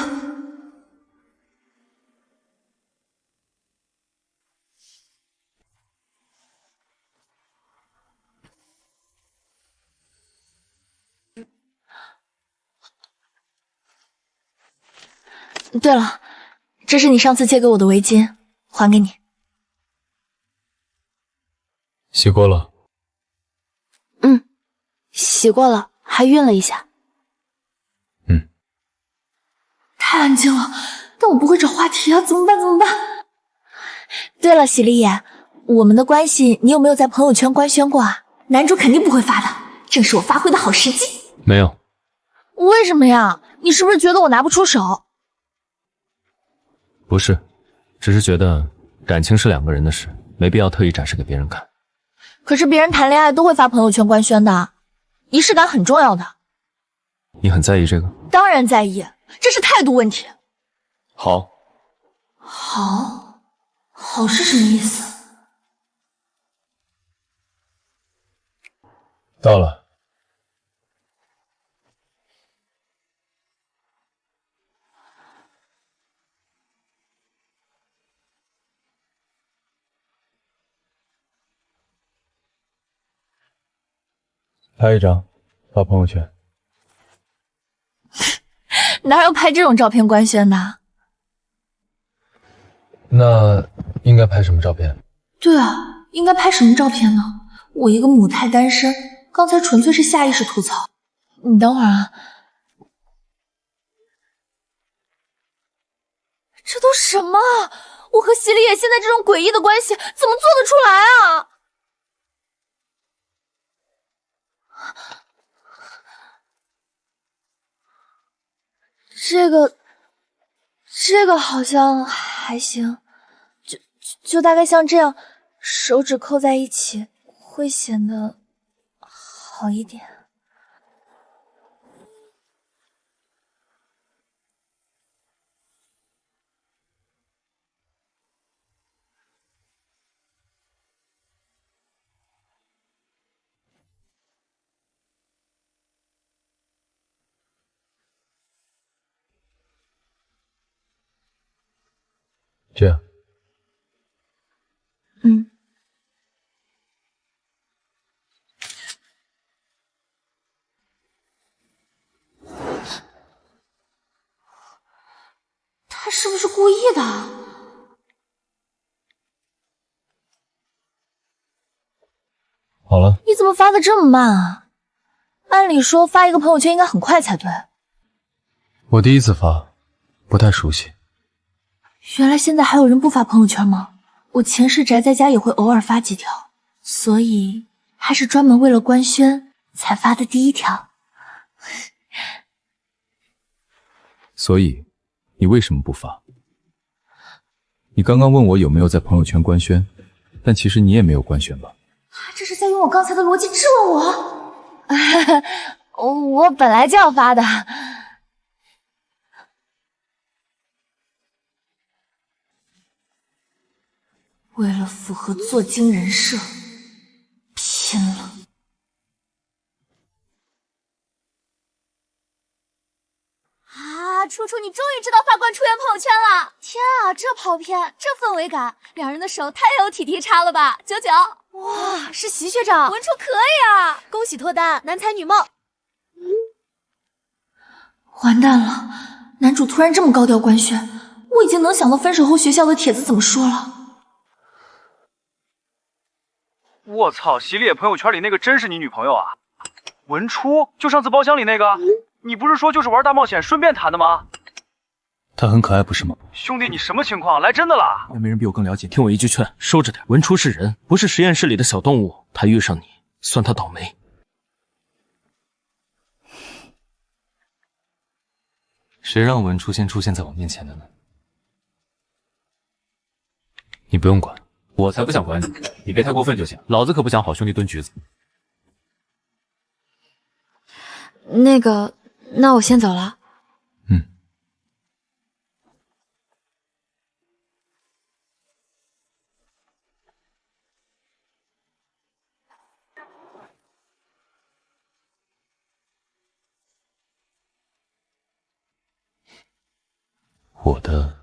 对了，这是你上次借给我的围巾，还给你。洗过了。洗过了，还熨了一下。太安静了，但我不会找话题啊，怎么办？对了，喜力野，我们的关系你有没有在朋友圈官宣过啊？男主肯定不会发的，正是我发挥的好时机。没有。为什么呀？你是不是觉得我拿不出手？不是，只是觉得感情是两个人的事，没必要特意展示给别人看。可是别人谈恋爱都会发朋友圈官宣的，仪式感很重要的。你很在意这个？当然在意，这是态度问题。好。好是什么意思？到了。拍一张，发朋友圈。哪有拍这种照片官宣的？那应该拍什么照片？对啊，应该拍什么照片呢？我一个母胎单身，刚才纯粹是下意识吐槽。你等会儿啊，这都什么啊？我和喜力野现在这种诡异的关系，怎么做得出来啊？这个好像还行，就大概像这样，手指扣在一起会显得好一点。这样。他是不是故意的？好了。你怎么发的这么慢啊？按理说发一个朋友圈应该很快才对。我第一次发，不太熟悉。原来现在还有人不发朋友圈吗？我前世宅在家也会偶尔发几条，所以还是专门为了官宣才发的第一条。所以你为什么不发？你刚刚问我有没有在朋友圈官宣，但其实你也没有官宣吧？这是在用我刚才的逻辑质问我？我本来就要发的。为了符合做精人设，拼了！啊，楚楚，你终于知道法官出演朋友圈了！天啊，这跑偏，这氛围感，两人的手太有体力差了吧！99，哇，是席学长，文初可以啊！恭喜脱单，男才女貌。完蛋了，男主突然这么高调官宣，我已经能想到分手后学校的帖子怎么说了。我操，喜力野朋友圈里那个真是你女朋友啊？文初，就上次包厢里那个？你不是说就是玩大冒险顺便谈的吗？她很可爱，不是吗？兄弟，你什么情况？来真的啦！没人比我更了解你。听我一句劝，收着点。文初是人，不是实验室里的小动物。他遇上你，算他倒霉。谁让文初先出现在我面前的呢？你不用管，我才不想管你，你别太过分就行。老子可不想好兄弟蹲局子。那个，那我先走了。我的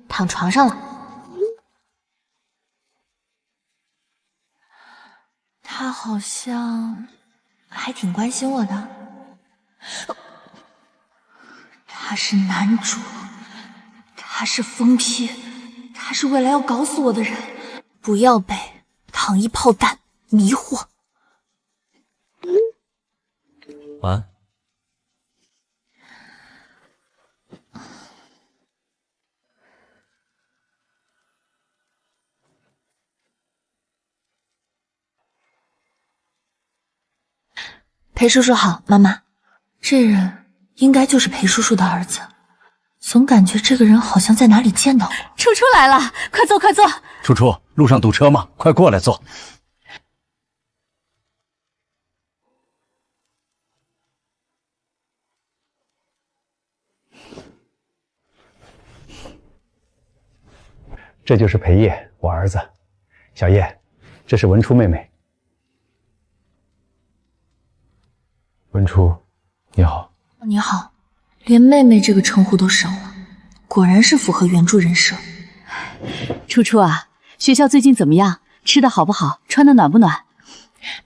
躺床上了。他好像还挺关心我的。他是男主，他是疯批，他是未来要搞死我的人，不要被糖衣炮弹迷惑。晚安。裴叔叔好，妈妈，这人应该就是裴叔叔的儿子，总感觉这个人好像在哪里见到过。初初来了，快坐快坐。初初，路上堵车吗？快过来坐。这就是裴烨，我儿子。小叶，这是文初妹妹。文初，你好。你好，连妹妹这个称呼都省了，果然是符合原著人设。初初啊，学校最近怎么样？吃的好不好？穿的暖不暖？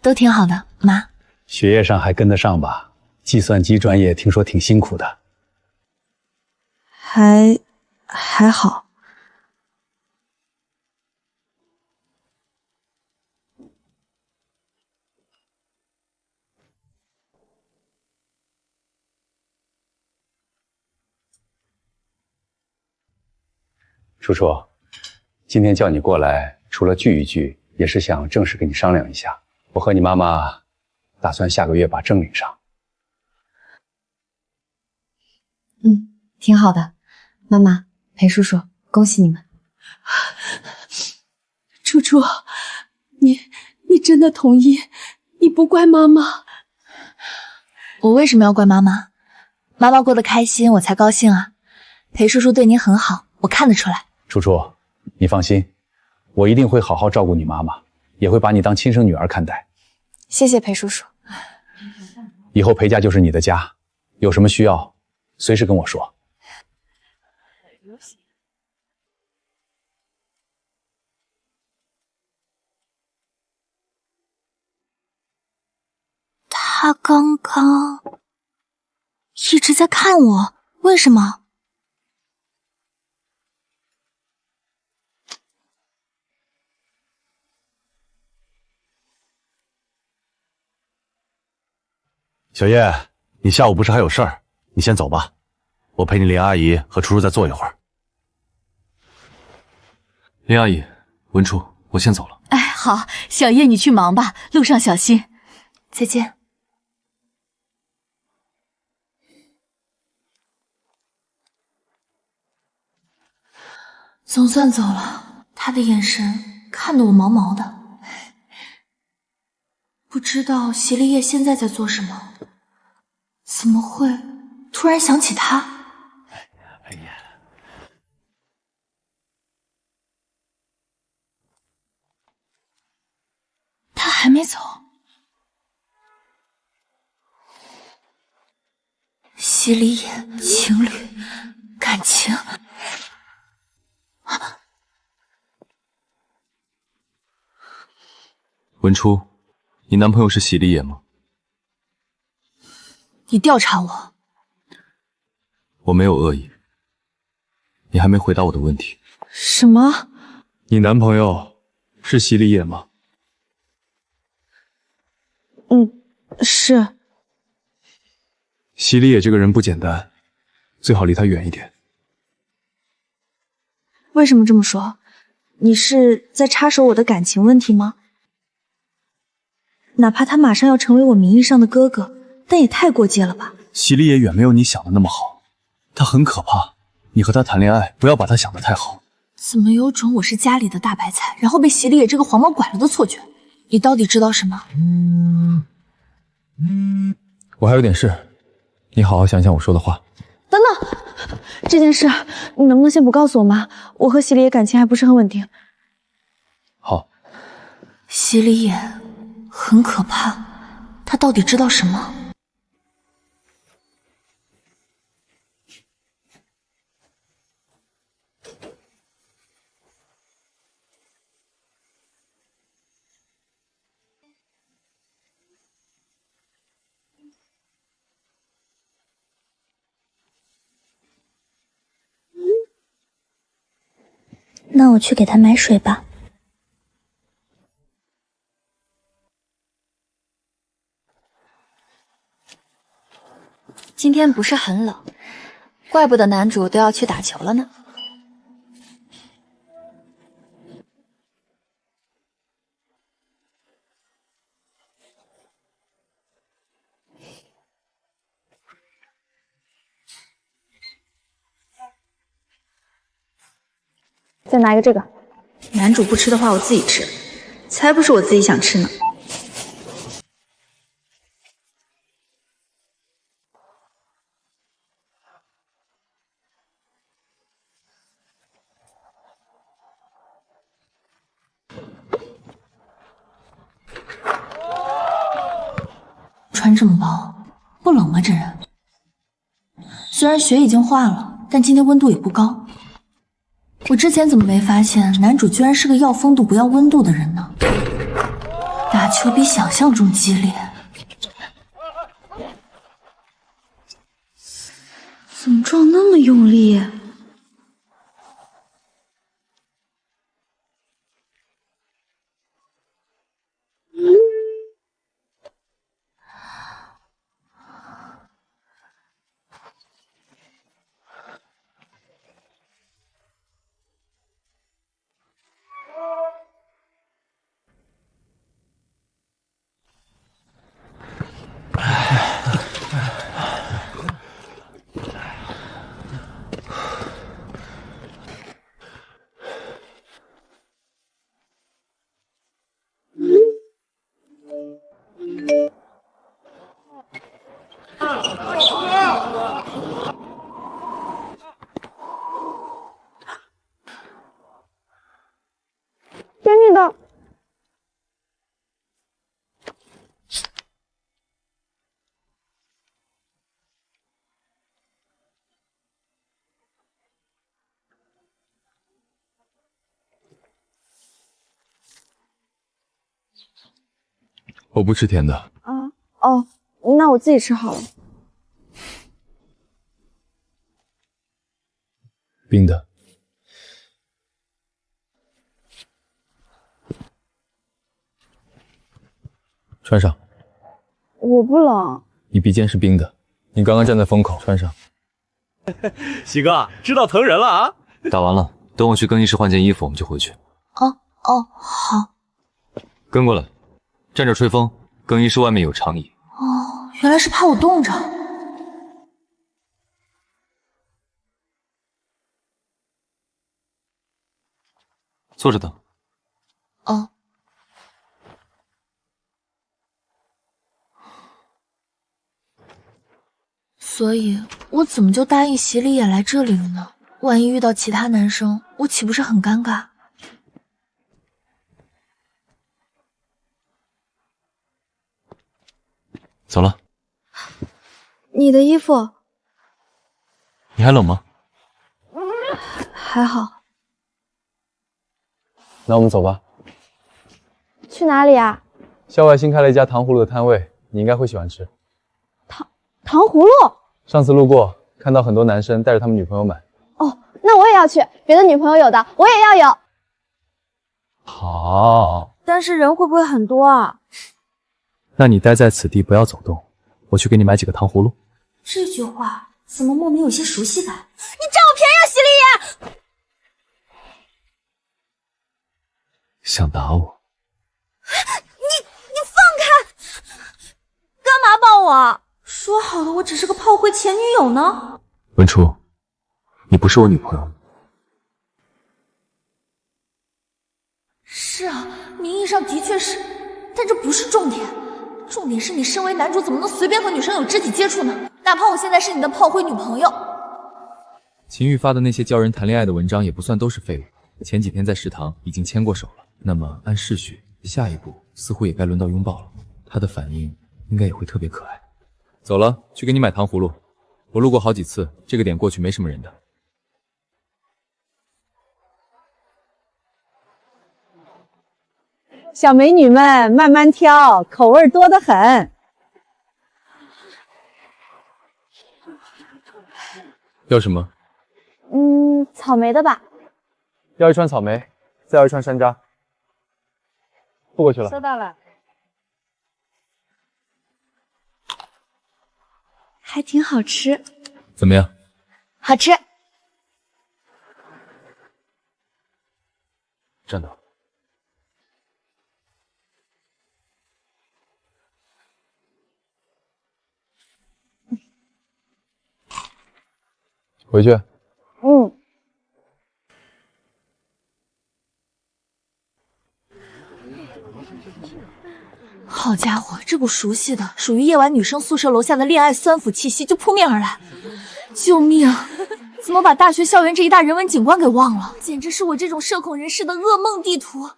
都挺好的，妈。学业上还跟得上吧？计算机专业听说挺辛苦的。还好。初初，今天叫你过来，除了聚一聚，也是想正式跟你商量一下。我和你妈妈打算下个月把证领上。挺好的。妈妈，裴叔叔，恭喜你们。初初，你真的同意？你不怪妈妈？我为什么要怪妈妈？妈妈过得开心，我才高兴啊。裴叔叔对你很好，我看得出来。初初，你放心，我一定会好好照顾你妈妈，也会把你当亲生女儿看待。谢谢裴叔叔。以后裴家就是你的家，有什么需要，随时跟我说。他刚刚一直在看我，为什么？小叶，你下午不是还有事儿？你先走吧，我陪你林阿姨和初初再坐一会儿。林阿姨，文初，我先走了。哎，好，小叶你去忙吧，路上小心。再见。总算走了，他的眼神看得我毛毛的。不知道席立业现在在做什么？怎么会突然想起他？哎呀，他还没走。席立业情侣感情。文初，你男朋友是席立业吗？你调查我？我没有恶意。你还没回答我的问题。什么？你男朋友是席立业吗？是。席立业这个人不简单，最好离他远一点。为什么这么说？你是在插手我的感情问题吗？哪怕他马上要成为我名义上的哥哥，但也太过界了吧？席立业远没有你想的那么好，他很可怕。你和他谈恋爱，不要把他想得太好。怎么有种我是家里的大白菜，然后被席立野这个黄毛拐了的错觉？你到底知道什么？我还有点事，你好好想想我说的话。等等，这件事你能不能先不告诉我妈？我和席立野感情还不是很稳定。好。席立野很可怕，他到底知道什么？那我去给他买水吧。今天不是很冷，怪不得男主都要去打球了呢。再拿一个这个。男主不吃的话，我自己吃，才不是我自己想吃呢。穿这么薄，不冷吗？这人虽然雪已经化了，但今天温度也不高。我之前怎么没发现男主居然是个要风度不要温度的人呢？打球比想象中激烈，怎么撞那么用力？给你的。我不吃甜的。啊哦，那我自己吃好了。冰的。穿上。我不冷。你鼻尖是冰的，你刚刚站在风口，穿上。喜哥，知道疼人了啊！打完了，等我去更衣室换件衣服，我们就回去。哦，好。跟过来，站着吹风。更衣室外面有长椅。哦，原来是怕我冻着。坐着等。哦。所以，我怎么就答应席立野来这里了呢？万一遇到其他男生，我岂不是很尴尬？走了。你的衣服你还冷吗？还好。那我们走吧。去哪里啊？校外新开了一家糖葫芦的摊位，你应该会喜欢吃。糖葫芦。上次路过，看到很多男生带着他们女朋友买。哦，那我也要去，别的女朋友有的，我也要有。好，但是人会不会很多啊？那你待在此地，不要走动，我去给你买几个糖葫芦。这句话怎么莫名有些熟悉感？你占我便宜啊，席丽叶！想打我？你放开！干嘛抱我？说好的我只是个炮灰前女友呢？文初，你不是我女朋友。是啊，名义上的确是，但这不是重点。重点是你身为男主，怎么能随便和女生有肢体接触呢？哪怕我现在是你的炮灰女朋友。秦玉发的那些教人谈恋爱的文章也不算都是废物。前几天在食堂已经牵过手了，那么按顺序，下一步似乎也该轮到拥抱了。他的反应应该也会特别可爱。走了，去给你买糖葫芦。我路过好几次，这个点过去没什么人的。小美女们慢慢挑，口味多得很。要什么？草莓的吧。要一串草莓，再要一串山楂。付过去了。收到了。还挺好吃。怎么样？好吃。站等。回去。好家伙，这股熟悉的属于夜晚女生宿舍楼下的恋爱酸腐气息就扑面而来。救命！怎么把大学校园这一大人文景观给忘了？简直是我这种社恐人士的噩梦地图。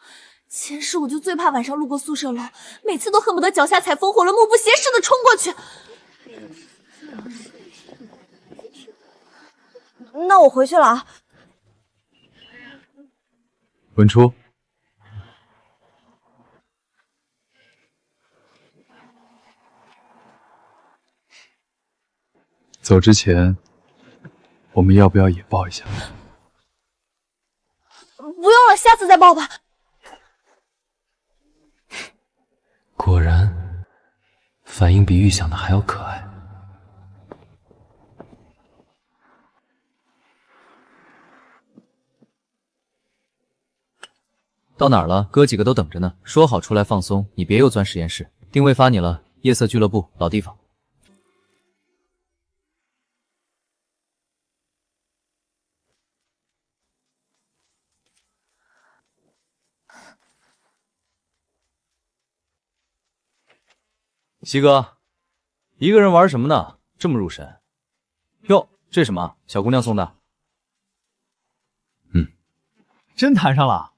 前世我就最怕晚上路过宿舍楼，每次都恨不得脚下踩风火轮，目不斜视的冲过去。那我回去了啊。文初，走之前，我们要不要也抱一下？不用了，下次再抱吧。果然，反应比预想的还要可爱。到哪儿了？哥几个都等着呢。说好出来放松，你别又钻实验室。定位发你了，夜色俱乐部，老地方。西哥，一个人玩什么呢？这么入神？哟，这什么？小姑娘送的？真谈上了。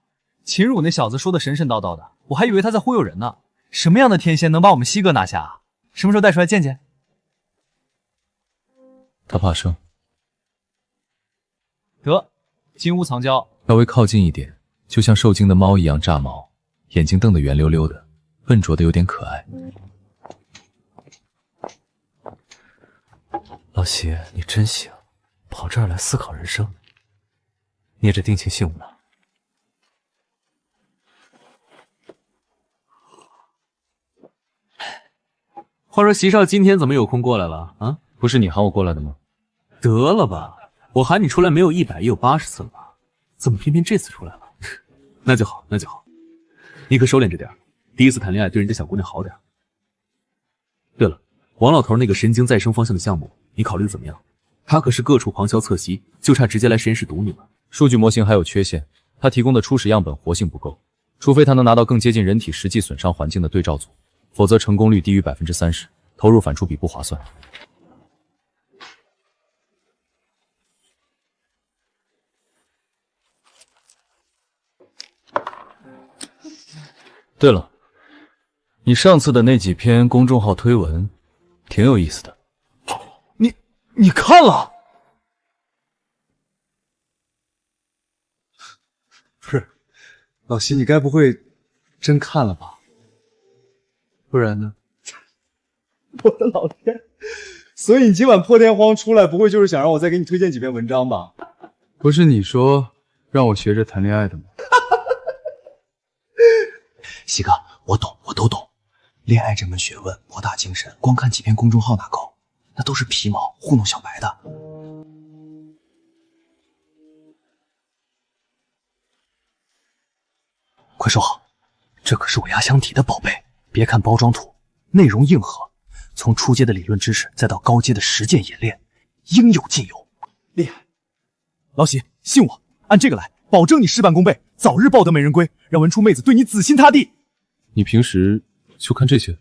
秦汝那小子说的神神叨叨的，我还以为他在忽悠人呢。什么样的天仙能把我们西哥拿下啊？什么时候带出来见见？他怕生。得，金屋藏娇。稍微靠近一点，就像受惊的猫一样炸毛，眼睛瞪得圆溜溜的，笨拙的有点可爱。老席，你真行，跑这儿来思考人生。捏着定情信物呢。话说席少今天怎么有空过来了啊？不是你喊我过来的吗？得了吧，我喊你出来没有100也有80次了吧？怎么偏偏这次出来了？那就好，那就好。你可收敛着点，第一次谈恋爱对人家小姑娘好点。对了，王老头那个神经再生方向的项目，你考虑的怎么样？他可是各处旁敲侧击，就差直接来实验室堵你了。数据模型还有缺陷，他提供的初始样本活性不够，除非他能拿到更接近人体实际损伤环境的对照组，否则成功率低于30%，投入反出比不划算。对了，你上次的那几篇公众号推文挺有意思的。你看了？不是，老席，你该不会真看了吧？不然呢？我的老天，所以你今晚破天荒出来，不会就是想让我再给你推荐几篇文章吧？不是你说让我学着谈恋爱的吗？西哥，我懂，我都懂。恋爱这门学问博大精深，光看几篇公众号哪够？那都是皮毛糊弄小白的。快收好，这可是我压箱底的宝贝。别看包装土，内容硬核，从初阶的理论知识，再到高阶的实践演练，应有尽有。厉害！老喜，信我，按这个来，保证你事半功倍，早日抱得美人归，让文初妹子对你死心塌地。你平时就看这些？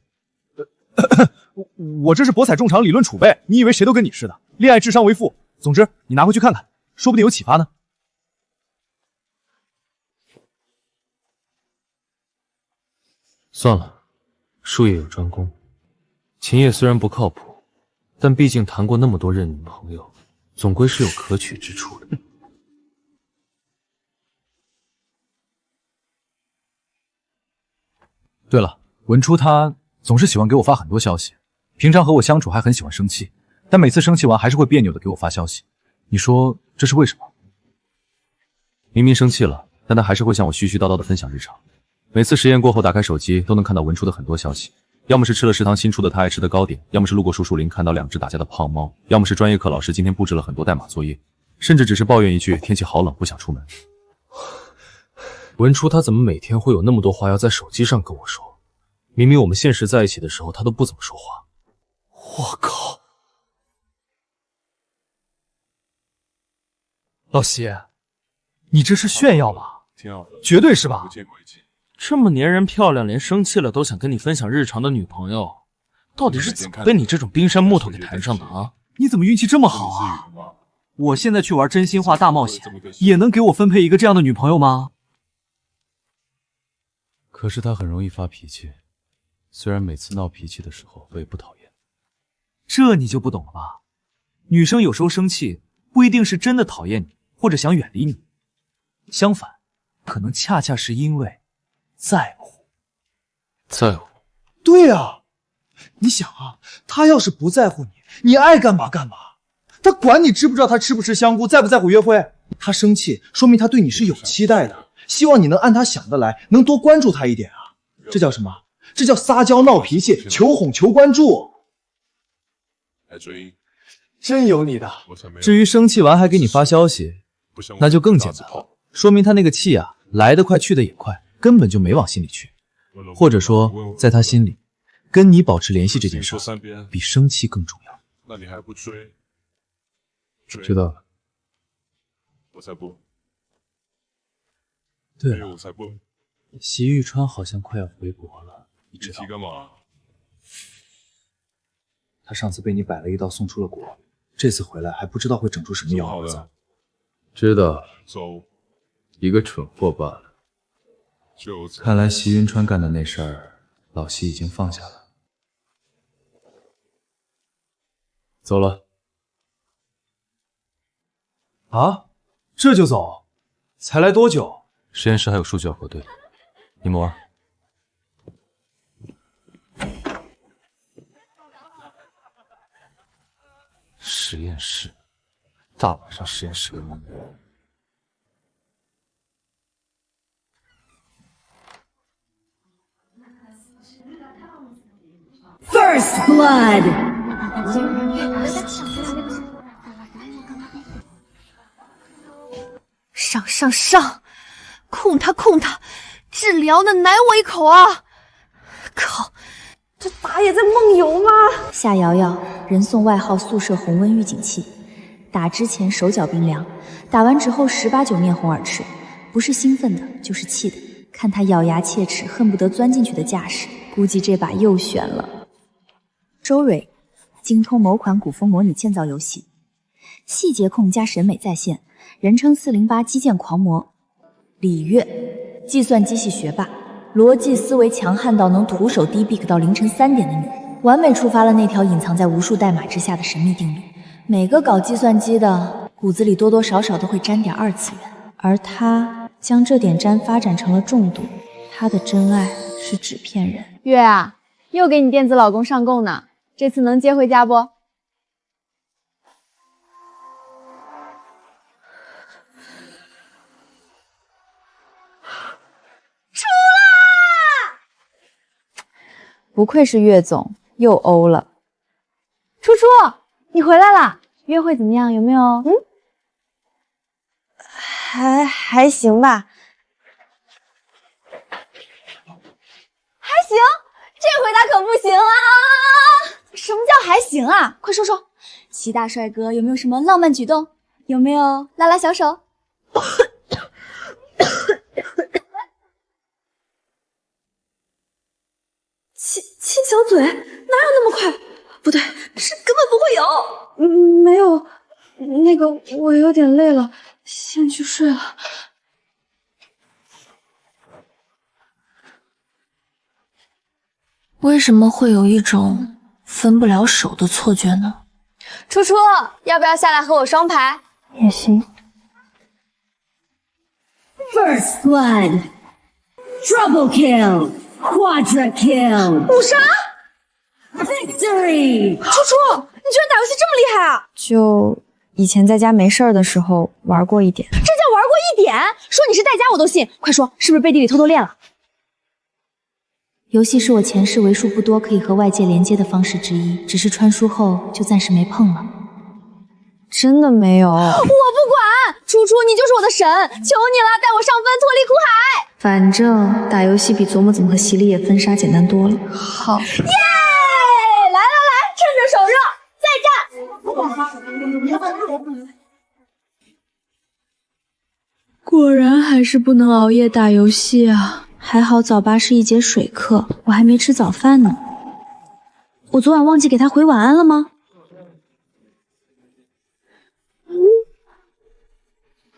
我这是博采众长理论储备，你以为谁都跟你似的？恋爱智商为负。总之，你拿回去看看，说不定有启发呢。算了，术业有专攻。秦叶虽然不靠谱，但毕竟谈过那么多任女朋友，总归是有可取之处的。对了，文初她总是喜欢给我发很多消息，平常和我相处还很喜欢生气，但每次生气完还是会别扭的给我发消息。你说这是为什么？明明生气了，但他还是会向我絮絮叨叨的分享日常。每次实验过后打开手机，都能看到文初的很多消息，要么是吃了食堂新出的他爱吃的糕点，要么是路过树林看到2只打架的胖猫，要么是专业课老师今天布置了很多代码作业，甚至只是抱怨一句天气好冷不想出门。文初他怎么每天会有那么多话要在手机上跟我说？明明我们现实在一起的时候他都不怎么说话。我靠！老西，你这是炫耀吧？绝对是吧？这么粘人漂亮，连生气了都想跟你分享日常的女朋友，到底是怎么被你这种冰山木头给谈上的啊？你怎么运气这么好啊？我现在去玩真心话大冒险，也能给我分配一个这样的女朋友吗？可是他很容易发脾气，虽然每次闹脾气的时候我也不讨厌。这你就不懂了吧？女生有时候生气不一定是真的讨厌你，或者想远离你，相反，可能恰恰是因为在乎。在乎？对啊，你想啊，他要是不在乎你，你爱干嘛干嘛，他管你知不知道他吃不吃香菇，在不在乎约会。他生气，说明他对你是有期待的，希望你能按他想的来，能多关注他一点啊。这叫什么？这叫撒娇闹脾气，求哄求关注。真有你的。至于生气完还给你发消息，那就更简单了，说明他那个气啊，来得快去得也快，根本就没往心里去。或者说，在他心里，跟你保持联系这件事比生气更重要。那你还不追？知道了。我才不。对了，席玉川好像快要回国了，你知道吗？干嘛？他上次被你摆了一道送出了国，这次回来还不知道会整出什么幺蛾子。知道，走，一个蠢货罢了。看来席云川干的那事儿，老席已经放下了。走了。啊？这就走？才来多久？实验室还有数据要核对，你们玩。实验室，大晚上实验室干嘛？First blood。上，控他，治疗呢，奶我一口啊！靠，这打野在梦游吗？夏瑶瑶，人送外号宿舍红温预警器，打之前手脚冰凉，打完之后18、9面红耳赤，不是兴奋的，就是气的。看他咬牙切齿，恨不得钻进去的架势，估计这把又悬了。周蕊，精通某款古风模拟建造游戏，细节控加审美在线，人称408基建狂魔。李月，计算机系学霸，逻辑思维强悍到能徒手低 big 到凌晨3点的你，完美触发了那条隐藏在无数代码之下的神秘定律。每个搞计算机的骨子里多多少少都会沾点2次元，而他将这点沾发展成了重度。他的真爱是纸片人。月啊，又给你电子老公上供呢，这次能接回家不？不愧是岳总，又欧了。楚楚，你回来啦？约会怎么样？有没有？还行吧。还行？这回他可不行啊！什么叫还行啊？快说说，齐大帅哥有没有什么浪漫举动？有没有拉拉小手？亲小嘴，哪有那么快？不对，是根本不会有。没有，那个我有点累了，先去睡了。为什么会有一种分不了手的错觉呢？楚楚，要不要下来和我双排？也行。First blood, double kill, quadra kill， 五杀 ，victory！ 楚楚，你居然打游戏这么厉害啊！就以前在家没事儿的时候玩过一点。这叫玩过一点？说你是在家我都信。快说，是不是背地里偷偷练了？游戏是我前世为数不多可以和外界连接的方式之一，只是穿书后就暂时没碰了。真的没有？我不管，楚楚，你就是我的神，求你了，带我上分，脱离苦海。反正打游戏比琢磨怎么和洗礼野分杀简单多了。好，耶！来，趁着手热，再战！果然还是不能熬夜打游戏啊！还好早八是一节水课，我还没吃早饭呢。我昨晚忘记给他回晚安了吗？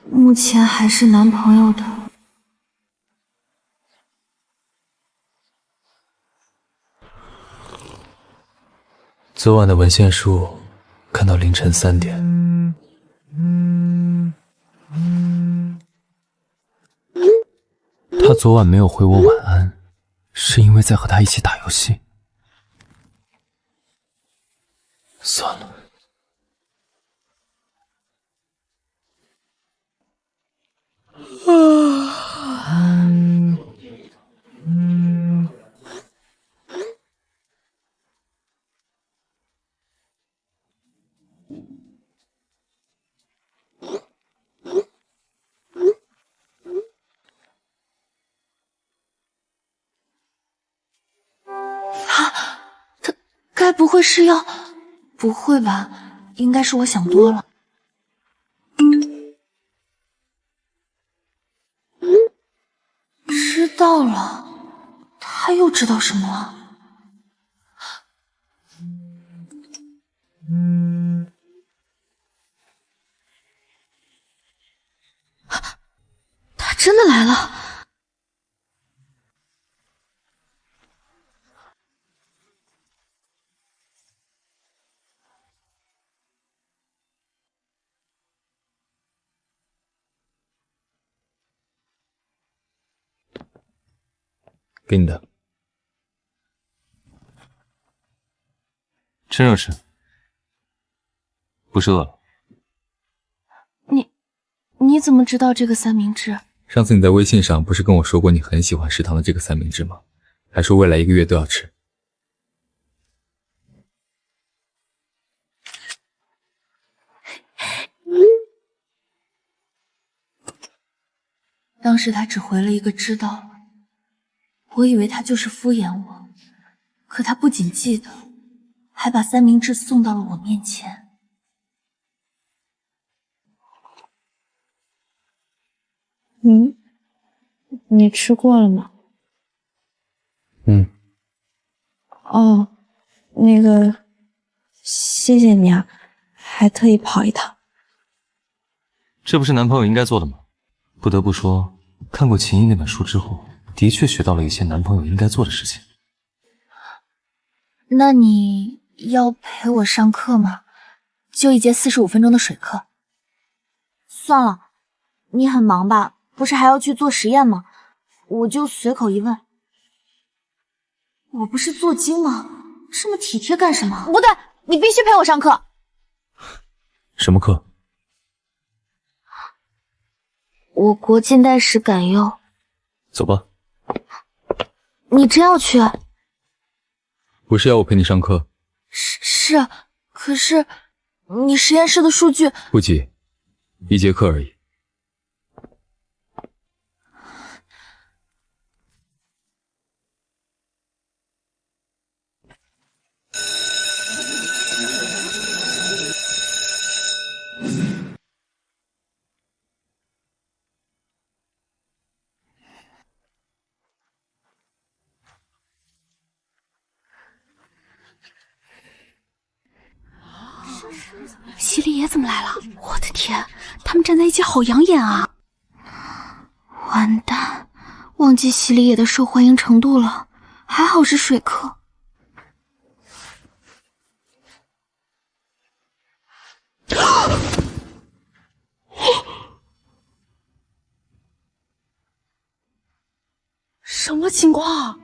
目前还是男朋友的。昨晚的文献书看到凌晨3点。他昨晚没有回我晚安，是因为在和他一起打游戏。算了。他该不会是要……不会吧？应该是我想多了。知道了，他又知道什么了？他真的来了！给你的，趁热吃，不是饿了。你怎么知道这个三明治？上次你在微信上不是跟我说过你很喜欢食堂的这个三明治吗？还说未来1个月都要吃。当时他只回了一个知道了，我以为他就是敷衍我，可他不仅记得，还把三明治送到了我面前。你吃过了吗？哦，那个，谢谢你啊，还特意跑一趟。这不是男朋友应该做的吗？不得不说，看过《情义》那本书之后，的确学到了一些男朋友应该做的事情。那你要陪我上课吗？就一节45分钟的水课。算了，你很忙吧？不是还要去做实验吗？我就随口一问。我不是做精吗？这么体贴干什么？不对，你必须陪我上课。什么课？我国近代史感优。走吧。你真要去？不是要我陪你上课？是，可是你实验室的数据……不急，1节课而已。西里野怎么来了？我的天，他们站在一起好养眼啊！完蛋，忘记西里野的受欢迎程度了。还好是水课。什么情况啊？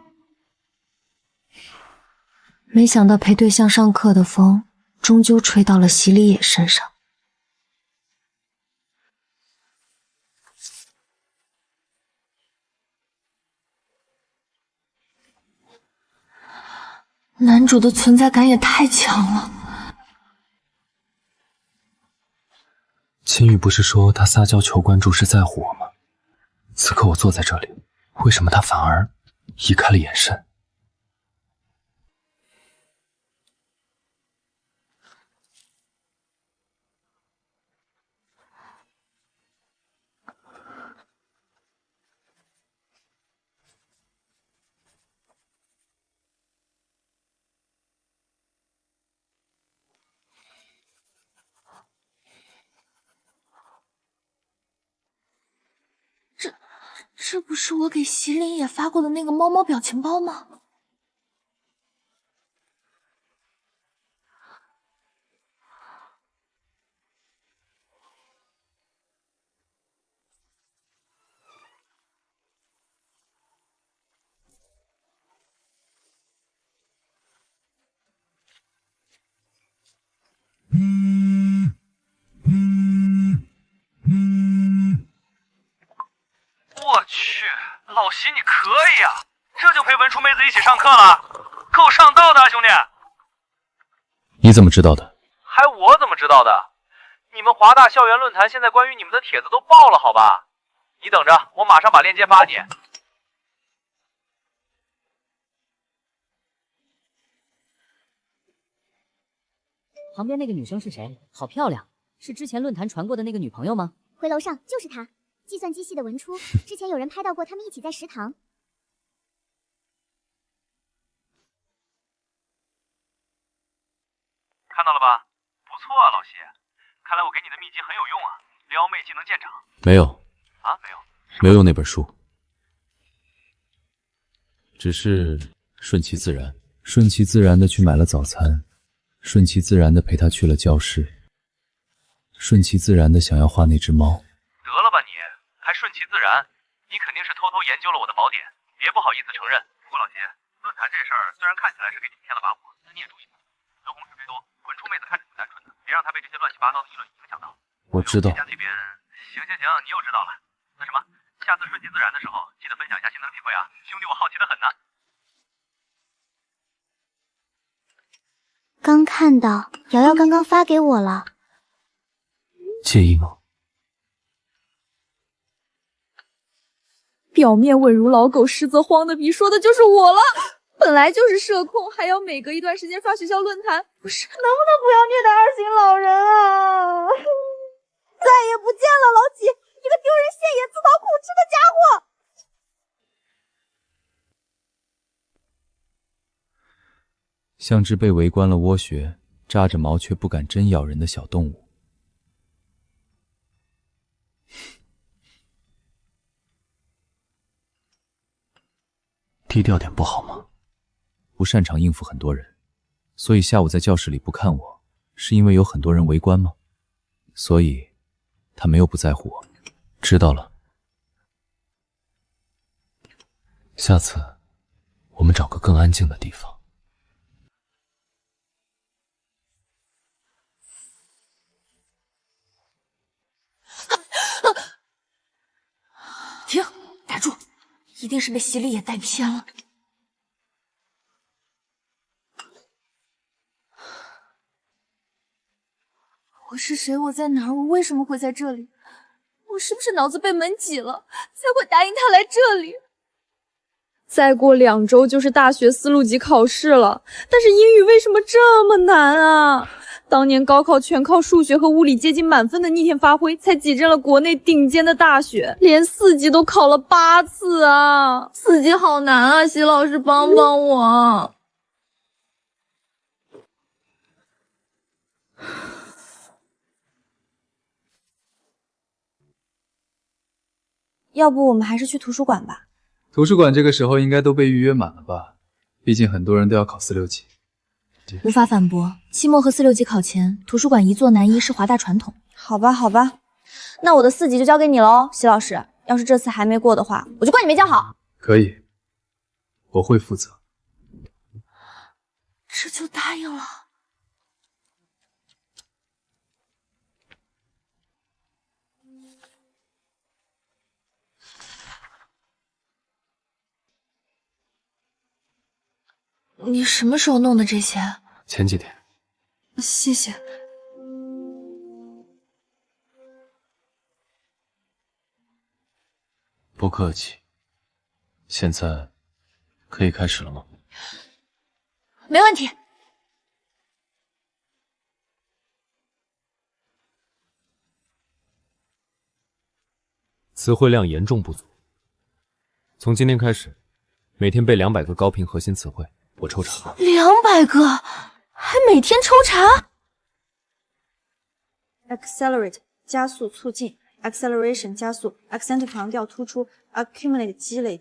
没想到陪对象上课的风，终究吹到了席里野身上。男主的存在感也太强了。秦羽不是说他撒娇求关注是在乎我吗？此刻我坐在这里，为什么他反而移开了眼神？这不是我给席琳也发过的那个猫猫表情包吗？我去，老席你可以啊，这就陪文初妹子一起上课了，够上道的啊，兄弟。你怎么知道的？还我怎么知道的？你们华大校园论坛现在关于你们的帖子都爆了，好吧？你等着，我马上把链接发你。旁边那个女生是谁？好漂亮，是之前论坛传过的那个女朋友吗？回楼上就是她，计算机系的文初。之前有人拍到过他们一起在食堂。看到了吧？不错啊，老席，看来我给你的秘籍很有用啊，撩妹技能见长。没有啊，没有用那本书，只是顺其自然，顺其自然的去买了早餐，顺其自然的陪他去了教室，顺其自然的想要画那只猫。得了吧你，还顺其自然，你肯定是偷偷研究了我的宝典，别不好意思承认。不过老席，论坛这事儿虽然看起来是给你添了把火，但你也注意，人红是非多，文初妹子看着挺单纯的，别让她被这些乱七八糟的议论影响到。我知道。家那边，行，你又知道了。那什么，下次顺其自然的时候，记得分享一下心得体会啊，兄弟我好奇的很呢。刚看到，瑶瑶刚刚发给我了。介意吗？表面稳如老狗，实则慌的比，说的就是我了。本来就是社恐，还要每隔一段时间刷学校论坛，不是？能不能不要虐待二型老人啊？再也不见了，老几，一个丢人现眼、自讨苦吃的家伙！像只被围观了窝穴、扎着毛却不敢真咬人的小动物。低调点不好吗？不擅长应付很多人，所以下午在教室里不看我，是因为有很多人围观吗？所以他没有不在乎我。知道了。下次我们找个更安静的地方。停，打住！一定是被席里也带偏了。我是谁？我在哪儿？我为什么会在这里？我是不是脑子被门挤了，才会答应他来这里？再过2周就是大学4路级考试了，但是英语为什么这么难啊？当年高考全靠数学和物理接近满分的逆天发挥，才挤进了国内顶尖的大学，连4级都考了8次啊！4级好难啊，席老师帮帮我。要不我们还是去图书馆吧？图书馆这个时候应该都被预约满了吧？毕竟很多人都要考4、6级。无法反驳，期末和4、6级考前，图书馆一坐难一是华大传统。好吧，好吧，那我的4级就交给你喽，席老师。要是这次还没过的话，我就怪你没教好。可以，我会负责。这就答应了。你什么时候弄的这些？前几天。谢谢。不客气。现在可以开始了吗？没问题。词汇量严重不足。从今天开始，每天背200个高频核心词汇。我抽查200个，还每天抽查。Accelerate 加速促进 ，acceleration 加速 ，accent 强调突出 ，accumulate 积累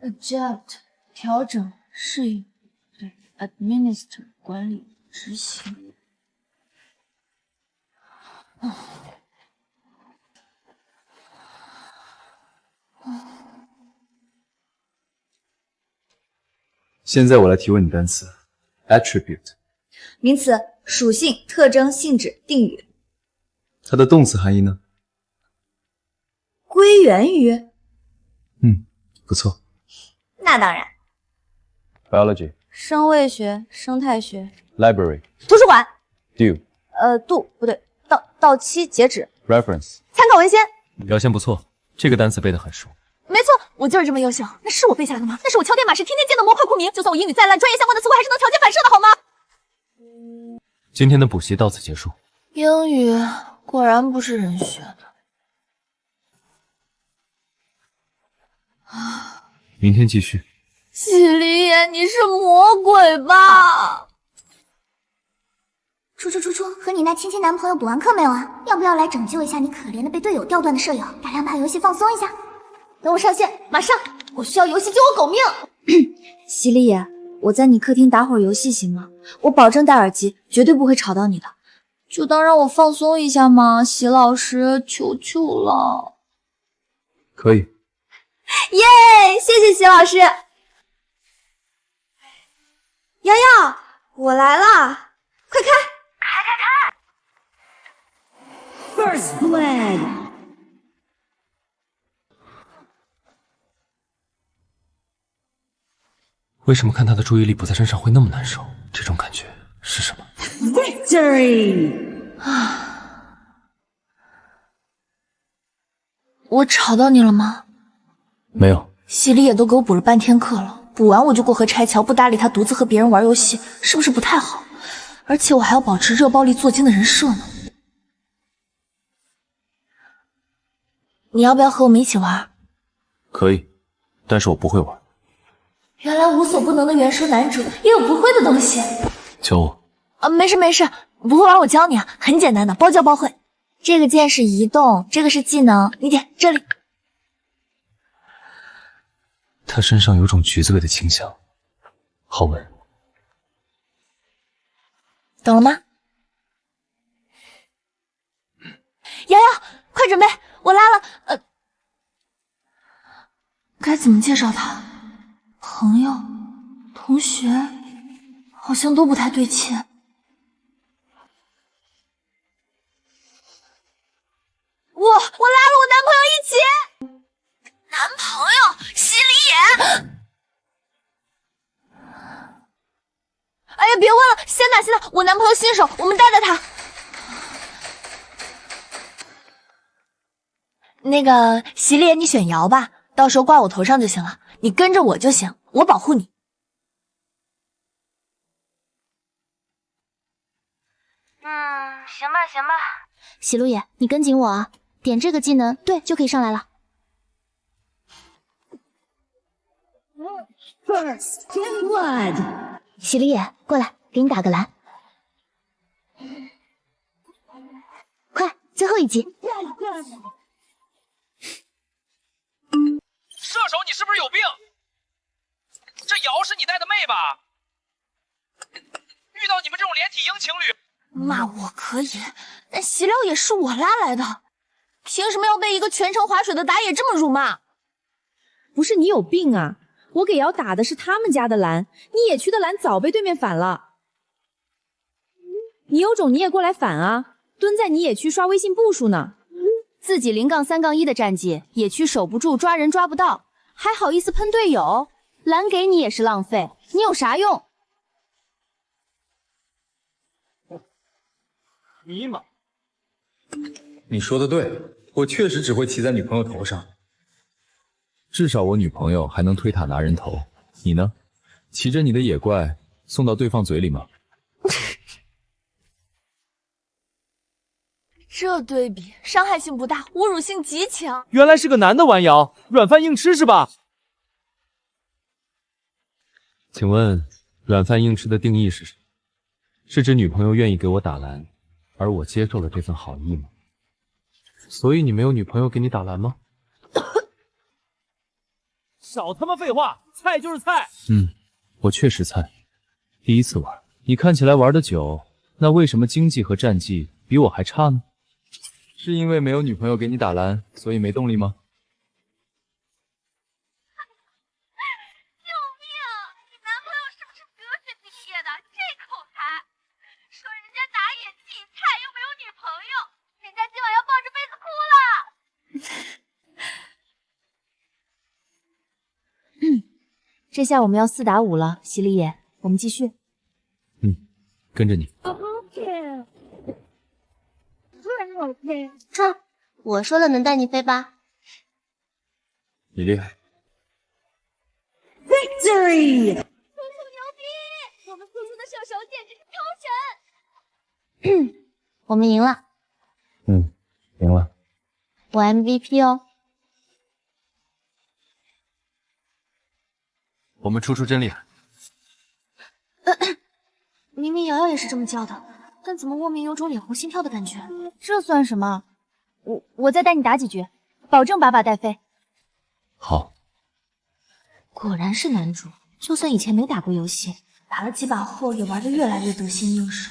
，adjust 调整适应，对 ，administer 管理执行。现在我来提问你单词 attribute， 名词，属性、特征、性质、定语。它的动词含义呢？归源于。不错。那当然。Biology， 生物学、生态学。Library， 图书馆。Due， 度不对，到期截止。Reference， 参考文献。表现不错，这个单词背得很熟。没错，我就是这么优秀。那是我背下来的吗？那是我敲电码时天天见的模块库名。就算我英语再烂，专业相关的词汇还是能条件反射的，好吗？今天的补习到此结束。英语果然不是人学的。明天继续。喜离言，你是魔鬼吧？初，和你那亲亲男朋友补完课没有啊？要不要来拯救一下你可怜的被队友调断的舍友，打2盘游戏放松一下？等我上线，马上！我需要游戏救我狗命。喜离言，我在你客厅打会儿游戏行吗？我保证戴耳机，绝对不会吵到你的。就当让我放松一下嘛，喜老师，求求了。可以。耶！谢谢喜老师。瑶瑶，我来了，快开！ First blood。为什么看他的注意力不在身上会那么难受？这种感觉是什么 ？Victory！ 我吵到你了吗？没有。喜离也都给我补了半天课了，补完我就过河拆桥，不搭理他独自和别人玩游戏，是不是不太好？而且我还要保持热暴力做精的人设呢。你要不要和我们一起玩？可以，但是我不会玩。原来无所不能的元首男主也有不会的东西。教我。没事，不会玩我教你啊，很简单的，包教包会。这个键是移动，这个是技能，你点这里。他身上有种橘子味的清香，好闻。懂了吗？瑶瑶，快准备，我拉了。该怎么介绍他？朋友、同学，好像都不太对劲。我拉了我男朋友一起。男朋友喜离言。哎呀，别问了，先打。看，我男朋友新手，我们带带他。那个洗脸，你选摇吧，到时候挂我头上就行了。你跟着我就行，我保护你。行吧，行吧。喜路野，你跟紧我啊，点这个技能，对，就可以上来了。First blood。喜路野，过来，给你打个蓝。快，最后一击。射手，你是不是有病？这瑶是你带的妹吧？遇到你们这种连体婴情侣，骂我可以，但喜料也是我拉来的，凭什么要被一个全程划水的打野这么辱骂？不是你有病啊！我给瑶打的是他们家的蓝，你野区的蓝早被对面反了。你有种你也过来反啊！蹲在你野区刷微信步数呢。自己0-3-1的战绩，野区守不住，抓人抓不到，还好意思喷队友？蓝给你也是浪费，你有啥用？尼玛！你说的对，我确实只会骑在女朋友头上。至少我女朋友还能推塔拿人头，你呢？骑着你的野怪送到对方嘴里吗？这对比伤害性不大，侮辱性极强。原来是个男的玩瑶，软饭硬吃是吧？请问，软饭硬吃的定义是什么？是指女朋友愿意给我打蓝，而我接受了这份好意吗？所以你没有女朋友给你打蓝吗？少他妈废话，菜就是菜。我确实菜，第一次玩。你看起来玩得久，那为什么经济和战绩比我还差呢？是因为没有女朋友给你打蓝，所以没动力吗？救命！你男朋友是不是哲学毕业的？这口才，说人家打野既菜又没有女朋友，人家今晚要抱着被子哭了。这下我们要4打5了，洗礼野，我们继续。跟着你。哼，我说了能带你飞吧？你厉害。Victory！ 楚楚牛逼！我们付出的射手简直是超神！我们赢了，赢了。我 MVP 哦。我们楚楚真厉害。明明瑶瑶也是这么叫的，但怎么莫名有种脸红心跳的感觉？这算什么？我再带你打几局，保证把带飞。好。果然是男主，就算以前没打过游戏，打了几把后也玩得越来越得心应手。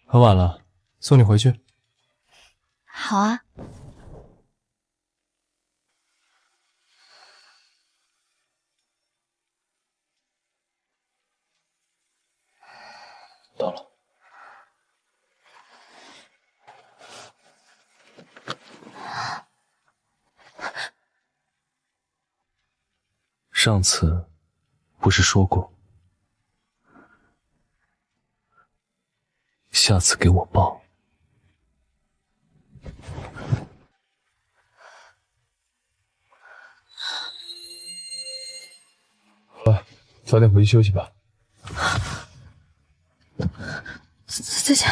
很晚了，送你回去。好啊。到了。上次不是说过，下次给我抱。好了，早点回去休息吧。再见。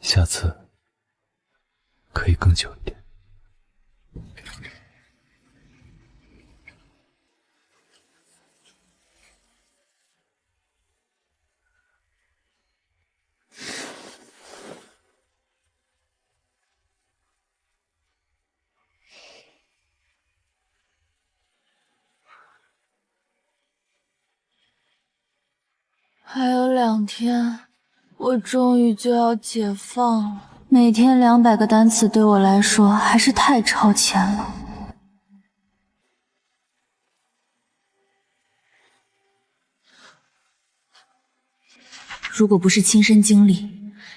下次可以更久一点。还有2天，我终于就要解放了。每天200个单词对我来说还是太超前了。如果不是亲身经历，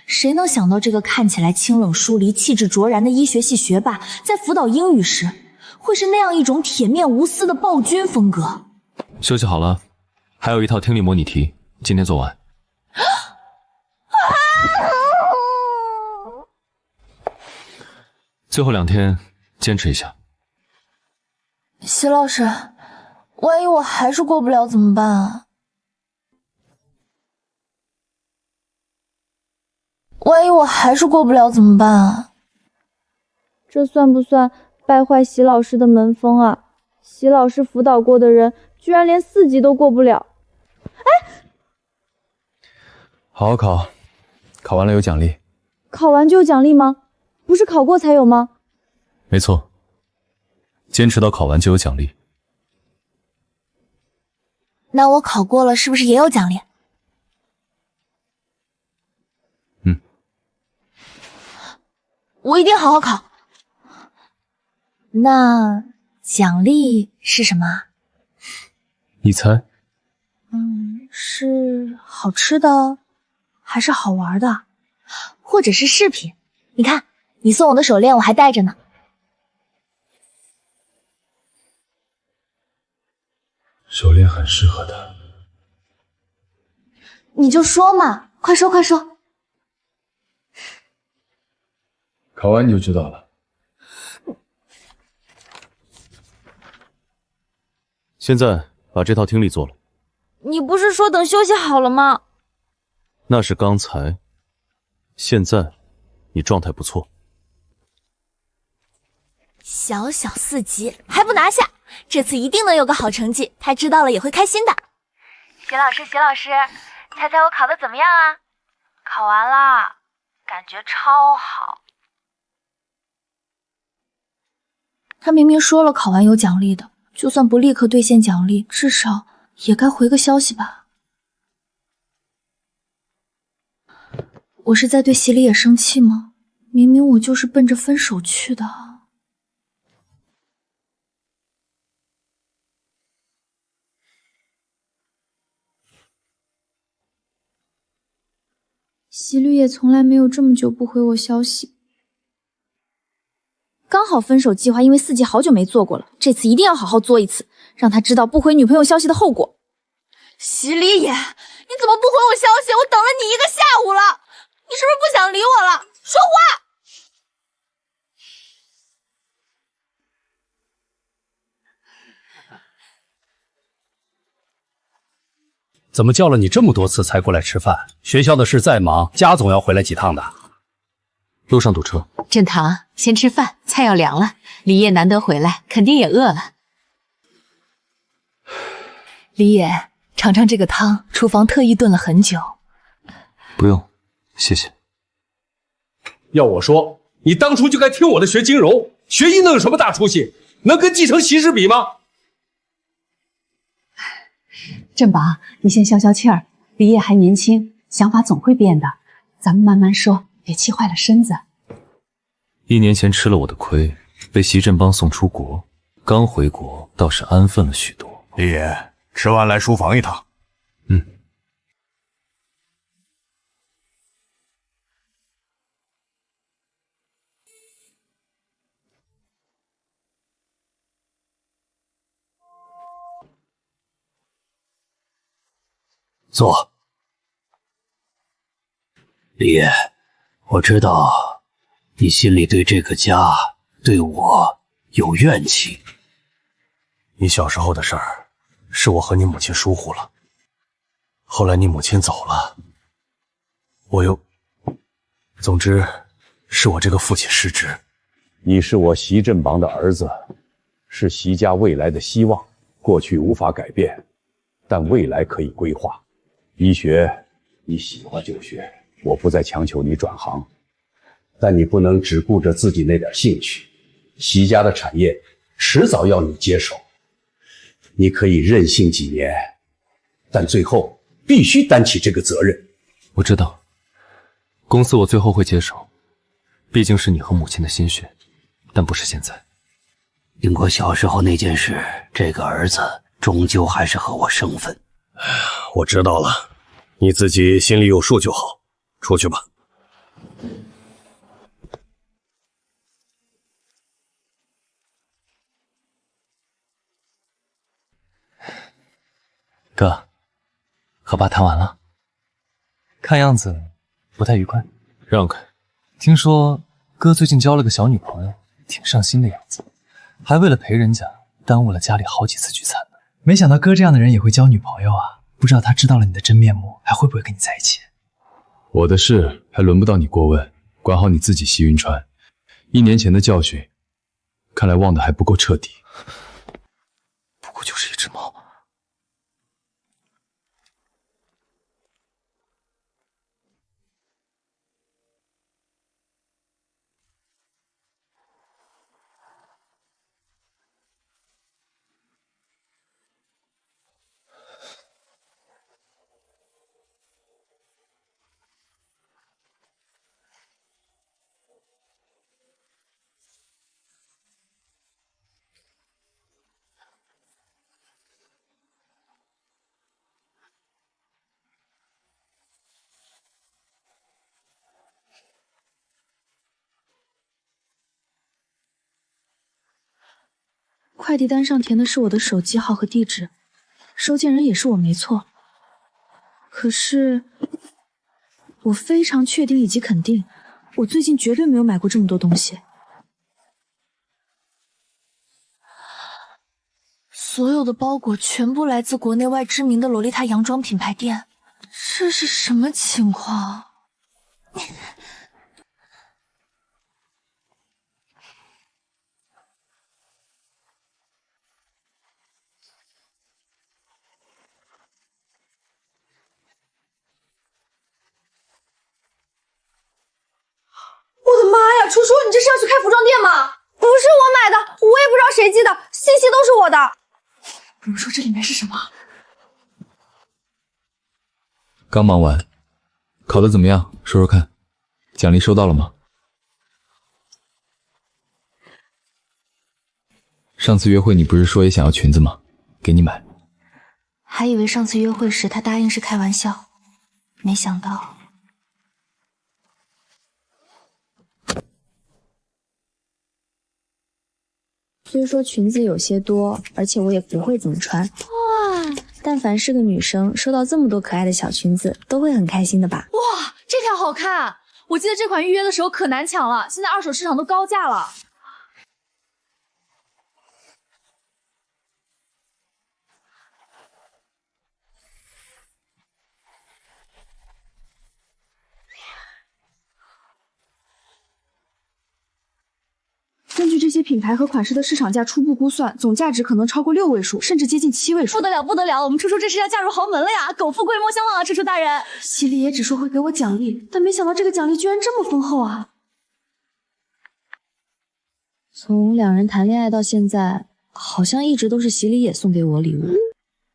谁能想到这个看起来清冷疏离、气质卓然的医学系学霸，在辅导英语时，会是那样一种铁面无私的暴君风格？休息好了，还有一套听力模拟题，今天做完。最后2天坚持一下。席老师，万一我还是过不了怎么办啊？万一我还是过不了怎么办啊？这算不算败坏席老师的门风啊？席老师辅导过的人，居然连4级都过不了。哎，好好考，考完了有奖励。考完就有奖励吗？不是考过才有吗？没错，坚持到考完就有奖励。那我考过了是不是也有奖励？我一定好好考。那奖励是什么？你猜？是好吃的，还是好玩的，或者是饰品？你看，你送我的手链我还戴着呢。手链很适合他。你就说嘛，快说快说。考完你就知道了。现在把这套听力做了。你不是说等休息好了吗？那是刚才，现在你状态不错。小小4级还不拿下，这次一定能有个好成绩，他知道了也会开心的。席老师，席老师，猜猜我考得怎么样啊？考完了，感觉超好。他明明说了考完有奖励的，就算不立刻兑现奖励，至少也该回个消息吧。我是在对席里也生气吗？明明我就是奔着分手去的。席律也从来没有这么久不回我消息。刚好分手计划因为4级好久没做过了，这次一定要好好做一次，让他知道不回女朋友消息的后果。席里野，你怎么不回我消息？我等了你1个下午了，你是不是不想理我了？说话！怎么叫了你这么多次才过来吃饭？学校的事再忙，家总要回来几趟的。路上堵车。振堂，先吃饭，菜要凉了。李烨难得回来，肯定也饿了。李烨，尝尝这个汤，厨房特意炖了很久。不用，谢谢。要我说，你当初就该听我的学金融，学医能有什么大出息？能跟继承席氏比吗？振宝，你先消消气儿，李烨还年轻，想法总会变的，咱们慢慢说，别气坏了身子。1年前吃了我的亏，被席振邦送出国，刚回国倒是安分了许多。李野，吃完来书房一趟。坐。李烨，我知道你心里对这个家、对我有怨气。你小时候的事儿，是我和你母亲疏忽了。后来你母亲走了，总之，是我这个父亲失职。你是我席振邦的儿子，是席家未来的希望。过去无法改变，但未来可以规划。医学你喜欢就学，我不再强求你转行，但你不能只顾着自己那点兴趣。席家的产业迟早要你接手，你可以任性几年，但最后必须担起这个责任。我知道，公司我最后会接手，毕竟是你和母亲的心血，但不是现在。经过小时候那件事，这个儿子终究还是和我生分。我知道了，你自己心里有数就好，出去吧。哥，和爸谈完了，看样子不太愉快。让开。听说哥最近交了个小女朋友，挺上心的样子，还为了陪人家耽误了家里好几次聚餐呢。没想到哥这样的人也会交女朋友啊！不知道他知道了你的真面目，还会不会跟你在一起？我的事还轮不到你过问，管好你自己。席云川，1年前的教训，看来忘得还不够彻底。不过就是一只猫。快递单上填的是我的手机号和地址，收件人也是我没错。可是，我非常确定以及肯定，我最近绝对没有买过这么多东西。所有的包裹全部来自国内外知名的洛丽塔洋装品牌店，这是什么情况？我的妈呀，楚楚，你这是要去开服装店吗？不是我买的，我也不知道谁寄的，信息都是我的。你们说这里面是什么？刚忙完，考得怎么样？说说看，奖励收到了吗？上次约会你不是说也想要裙子吗？给你买。还以为上次约会时他答应是开玩笑，没想到。虽说裙子有些多，而且我也不会怎么穿。哇！但凡是个女生，收到这么多可爱的小裙子，都会很开心的吧？哇，这条好看！我记得这款预约的时候可难抢了，现在二手市场都高价了。根据这些品牌和款式的市场价初步估算，总价值可能超过6位数，甚至接近7位数。不得了，不得了！我们楚楚这是要嫁入豪门了呀！苟富贵莫相忘啊，楚楚大人。西里也只说会给我奖励，但没想到这个奖励居然这么丰厚啊！从2人谈恋爱到现在，好像一直都是席里也送给我礼物。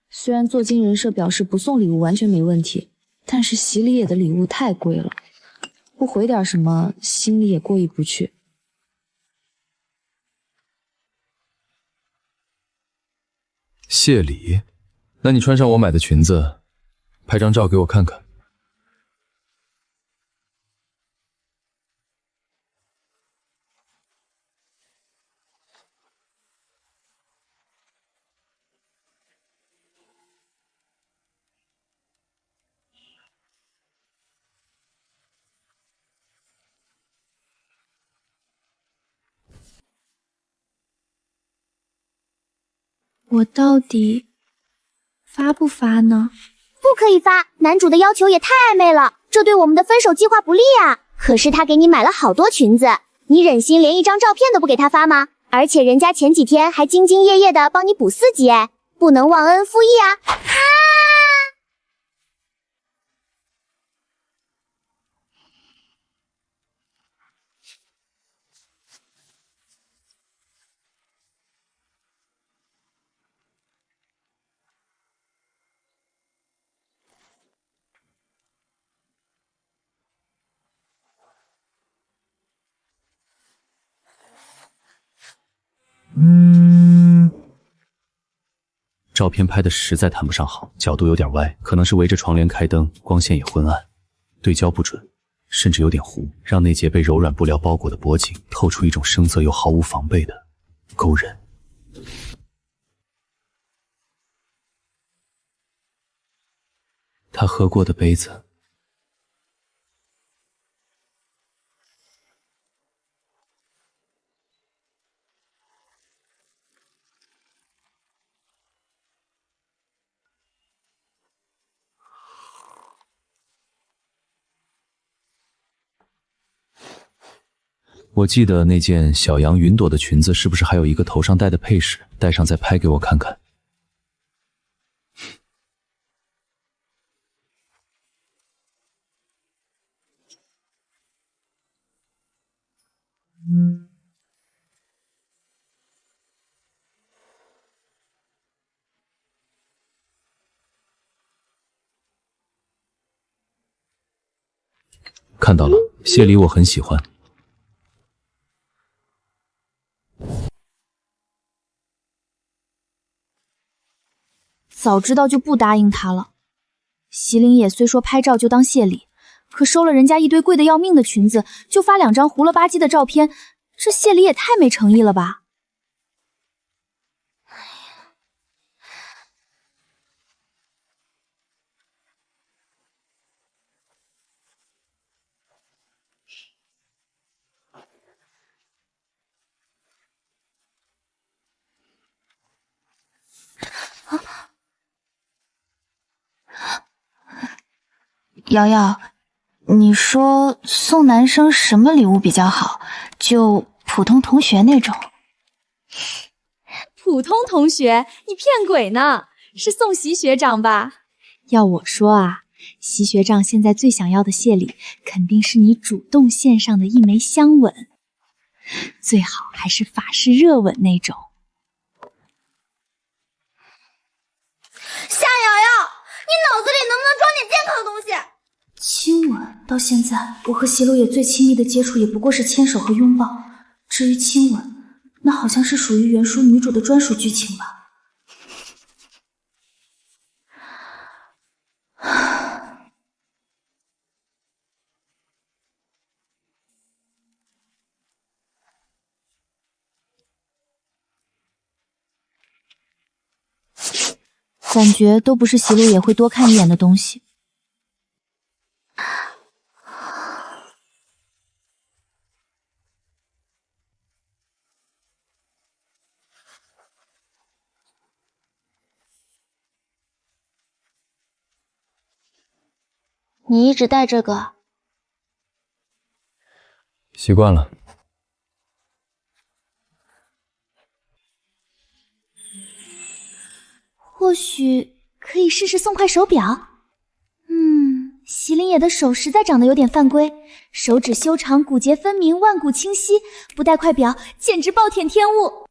虽然做金人设表示不送礼物完全没问题，但是席里也的礼物太贵了，不回点什么，心里也过意不去。谢礼？那你穿上我买的裙子，拍张照给我看看。我到底发不发呢？不可以发，男主的要求也太暧昧了，这对我们的分手计划不利啊。可是他给你买了好多裙子，你忍心连一张照片都不给他发吗？而且人家前几天还兢兢业业的帮你补4级，哎，不能忘恩负义啊！啊！照片拍的实在谈不上好，角度有点歪，可能是围着床帘开灯，光线也昏暗，对焦不准，甚至有点糊，让那截被柔软布料包裹的脖颈透出一种生涩又毫无防备的勾人。他喝过的杯子，我记得那件小羊云朵的裙子是不是还有一个头上戴的配饰？戴上再拍给我看看。看到了，谢礼我很喜欢。早知道就不答应他了。席琳野虽说拍照就当谢礼，可收了人家一堆贵得要命的裙子，就发2张糊了吧唧的照片，这谢礼也太没诚意了吧。瑶瑶，你说送男生什么礼物比较好？就普通同学那种。普通同学？你骗鬼呢？是送席学长吧？要我说啊，席学长现在最想要的谢礼，肯定是你主动献上的一枚香吻，最好还是法式热吻那种。夏瑶瑶，你脑子里能不能装点健康的东西？亲吻，到现在我和席路野最亲密的接触也不过是牵手和拥抱，至于亲吻，那好像是属于原书女主的专属剧情吧。感觉都不是席路野会多看一眼的东西。你一直戴这个？习惯了。或许可以试试送块手表。席琳野的手实在长得有点犯规，手指修长，骨节分明，腕骨清晰，不戴块表简直暴殄天物。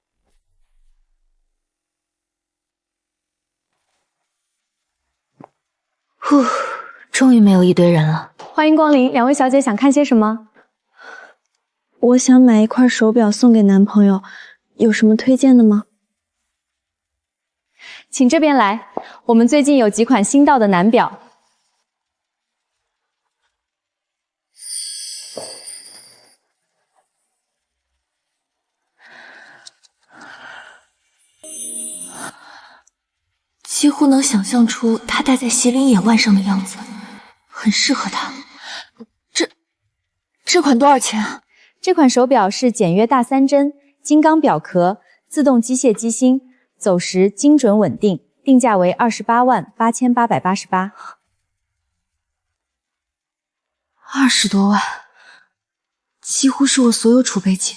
呼，终于没有一堆人了。欢迎光临，两位小姐想看些什么？我想买一块手表送给男朋友，有什么推荐的吗？请这边来，我们最近有几款新到的男表。几乎能想象出他戴在席琳野腕上的样子，很适合他。这款多少钱啊？这款手表是简约大3针，金刚表壳，自动机械机芯，走时精准稳定，定价为288888。20多万，几乎是我所有储备金。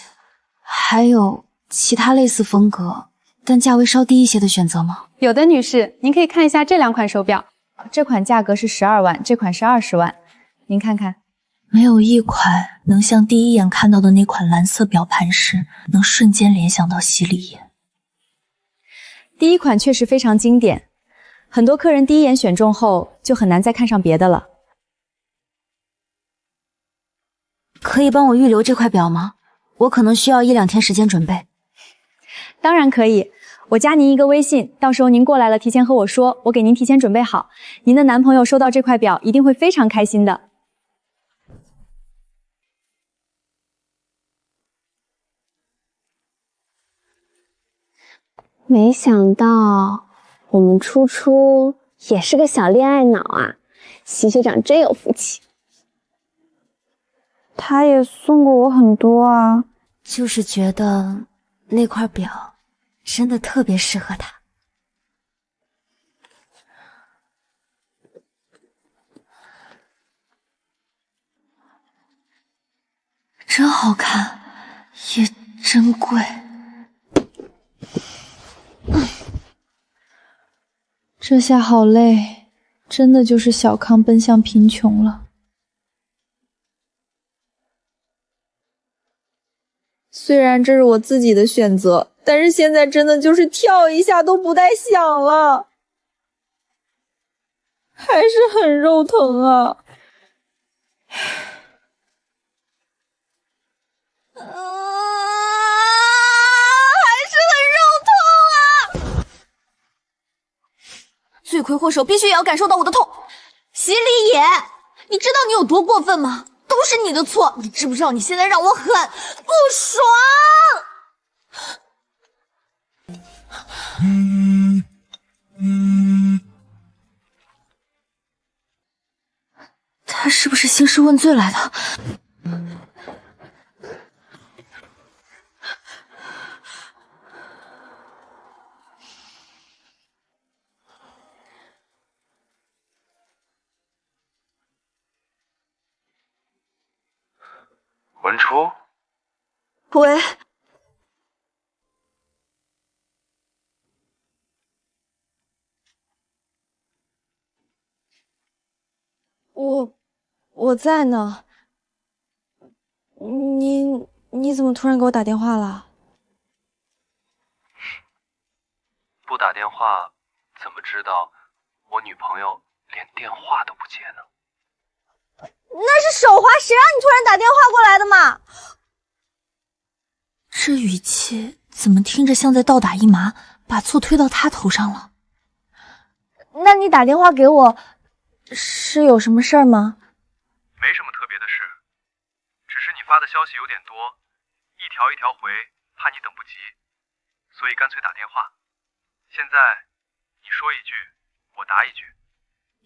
还有其他类似风格但价位稍低一些的选择吗？有的，女士，您可以看一下这2款手表，这款价格是12万，这款是20万，您看看。没有一款能像第一眼看到的那款蓝色表盘时，能瞬间联想到席里野。第一款确实非常经典，很多客人第一眼选中后就很难再看上别的了。可以帮我预留这块表吗？我可能需要1-2天时间准备。当然可以，我加您一个微信，到时候您过来了提前和我说，我给您提前准备好。您的男朋友收到这块表一定会非常开心的。没想到我们初初也是个小恋爱脑啊，习学长真有福气。他也送过我很多啊，就是觉得那块表真的特别适合他。真好看，也真贵。这下好累，真的就是小康奔向贫穷了。虽然这是我自己的选择，但是现在真的就是跳一下都不带响了，还是很肉疼啊。罪魁祸首必须也要感受到我的痛。席里野，你知道你有多过分吗？都是你的错，你知不知道你现在让我很不爽？他是不是兴师问罪来的？文初，喂，我在呢。你怎么突然给我打电话了？不打电话怎么知道我女朋友连电话都不接呢？那是手滑，谁让你突然打电话过来的嘛？这语气怎么听着像在倒打一耙，把错推到他头上了？那你打电话给我是有什么事儿吗？没什么特别的事，只是你发的消息有点多，一条一条回，怕你等不及，所以干脆打电话。现在你说一句，我答一句。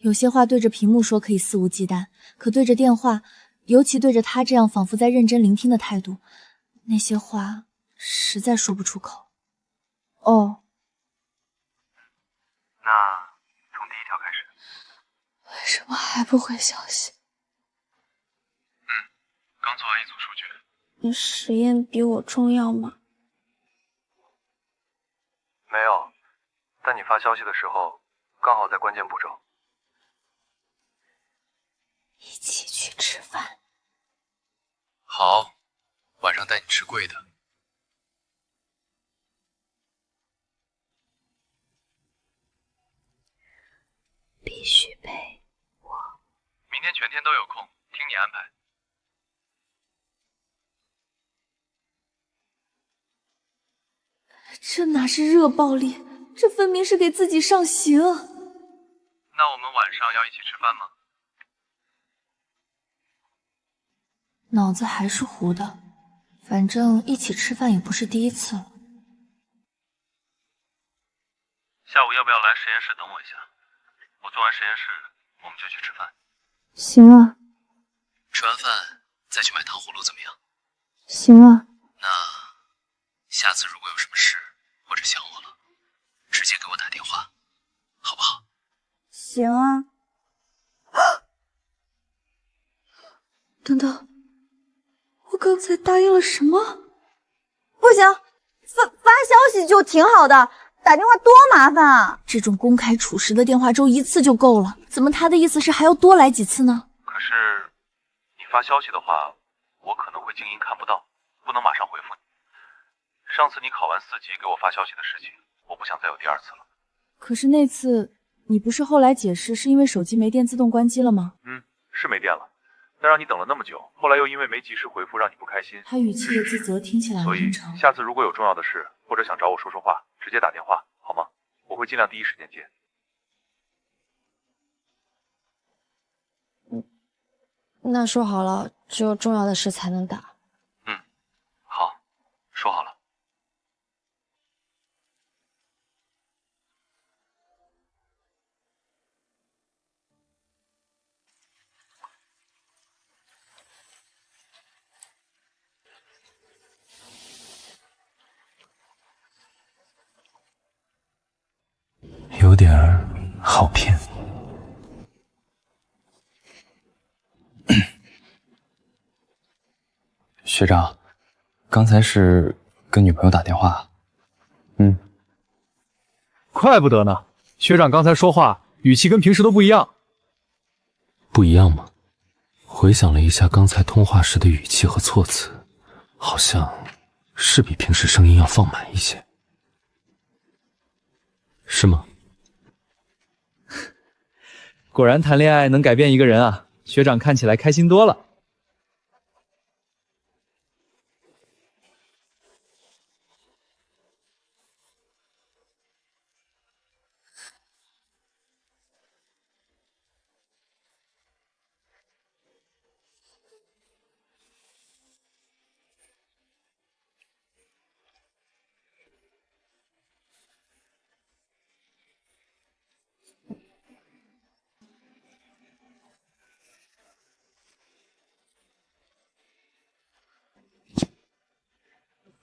有些话对着屏幕说可以肆无忌惮，可对着电话，尤其对着他这样仿佛在认真聆听的态度，那些话实在说不出口。哦，那从第一条开始。为什么还不回消息？刚做完一组数据。你实验比我重要吗？没有，但你发消息的时候刚好在关键步骤。一起去吃饭。好，晚上带你吃贵的。必须陪我。明天全天都有空，听你安排。这哪是热暴力，这分明是给自己上刑。那我们晚上要一起吃饭吗？脑子还是糊的，反正一起吃饭也不是第一次了。下午要不要来实验室等我一下？我做完实验室，我们就去吃饭。行啊。吃完饭再去买糖葫芦怎么样？行啊。那下次如果有什么事或者想我了，直接给我打电话，好不好？行啊。等等，我刚才答应了什么？不行，发消息就挺好的，打电话多麻烦啊！这种公开处实的电话粥一次就够了，怎么他的意思是还要多来几次呢？可是你发消息的话，我可能会静音看不到，不能马上回复你。上次你考完4级给我发消息的事情，我不想再有第二次了。可是那次你不是后来解释是因为手机没电自动关机了吗？是没电了，但让你等了那么久，后来又因为没及时回复让你不开心。他语气的自责听起来很所以真诚。下次如果有重要的事或者想找我说说话，直接打电话好吗？我会尽量第一时间接。那说好了，只有重要的事才能打。好，说好了。有点儿好骗。学长，刚才是跟女朋友打电话？怪不得呢，学长刚才说话语气跟平时都不一样。不一样吗？回想了一下刚才通话时的语气和措辞，好像是比平时声音要放满一些，是吗？果然谈恋爱能改变一个人啊，学长看起来开心多了。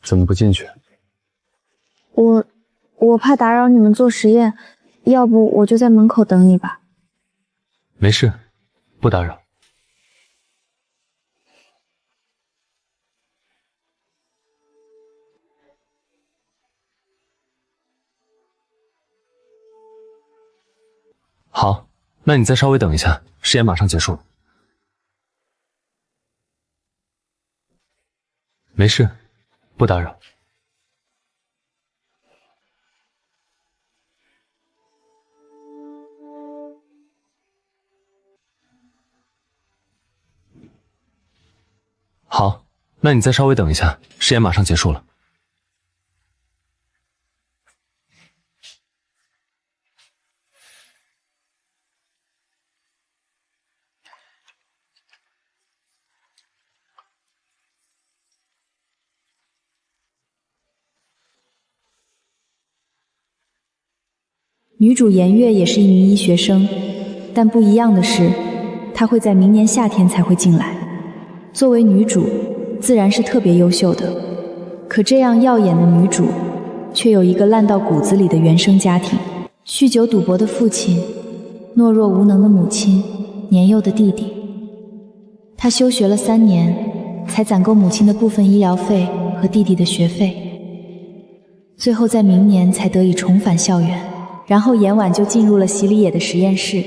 怎么不进去？我怕打扰你们做实验，要不我就在门口等你吧。没事，不打扰。好，那你再稍微等一下，实验马上结束了。没事，不打扰。好，那你再稍微等一下，实验马上结束了。女主颜月也是一名医学生，但不一样的是，她会在明年夏天才会进来。作为女主，自然是特别优秀的。可这样耀眼的女主，却有一个烂到骨子里的原生家庭：酗酒赌博的父亲，懦弱无能的母亲，年幼的弟弟。她休学了3年，才攒够母亲的部分医疗费和弟弟的学费，最后在明年才得以重返校园。然后严婉就进入了席里野的实验室。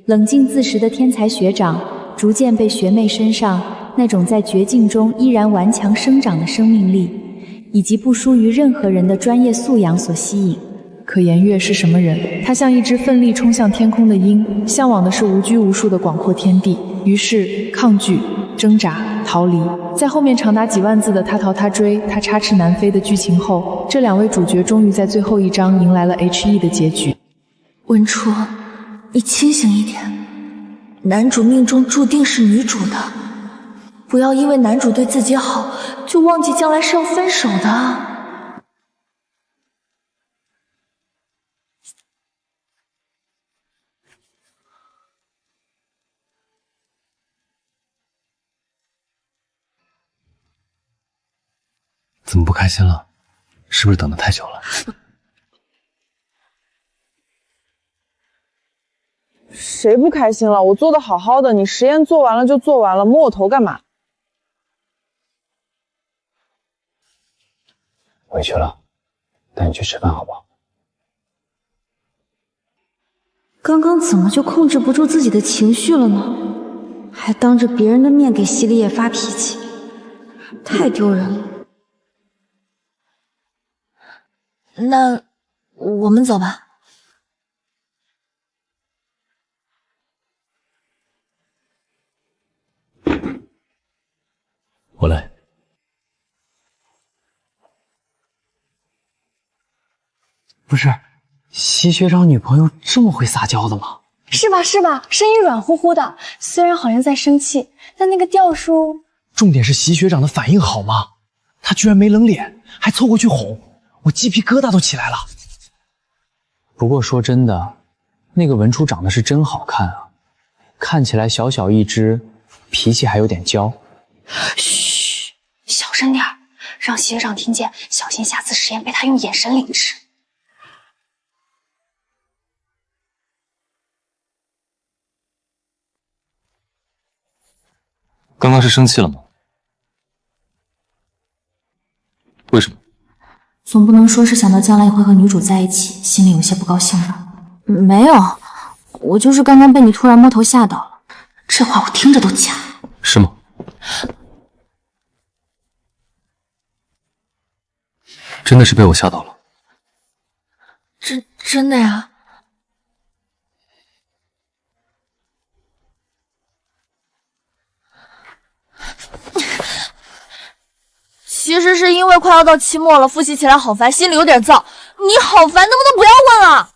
冷静自持的天才学长，逐渐被学妹身上那种在绝境中依然顽强生长的生命力，以及不输于任何人的专业素养所吸引。可颜月是什么人？她像一只奋力冲向天空的鹰，向往的是无拘无束的广阔天地。于是，抗拒、挣扎、逃离，在后面长达几万字的他逃他追他插翅难飞的剧情后，这2位主角终于在最后一章迎来了 HE 的结局。文初，你清醒一点，男主命中注定是女主的，不要因为男主对自己好，就忘记将来是要分手的。怎么不开心了？是不是等得太久了？谁不开心了？我做的好好的，你实验做完了就做完了，摸我头干嘛？委屈了，带你去吃饭好不好？刚刚怎么就控制不住自己的情绪了呢？还当着别人的面给席里野发脾气，太丢人了。那我们走吧。我来。不是，习学长女朋友这么会撒娇的吗？是吧是吧？声音软乎乎的，虽然好像在生气，但那个调数……重点是习学长的反应好吗？他居然没冷脸，还凑过去哄，我鸡皮疙瘩都起来了。不过说真的，那个文初长得是真好看啊，看起来小小一只，脾气还有点娇。嘘，小声点儿，让习学长听见，小心下次实验被他用眼神凌迟。刚刚是生气了吗？为什么？总不能说是想到将来也会和女主在一起，心里有些不高兴吧？没有，我就是刚刚被你突然摸头吓到了。这话我听着都假。是吗？真的是被我吓到了。真的呀？其实是因为快要到期末了，复习起来好烦，心里有点燥。你好烦，能不能不要问了？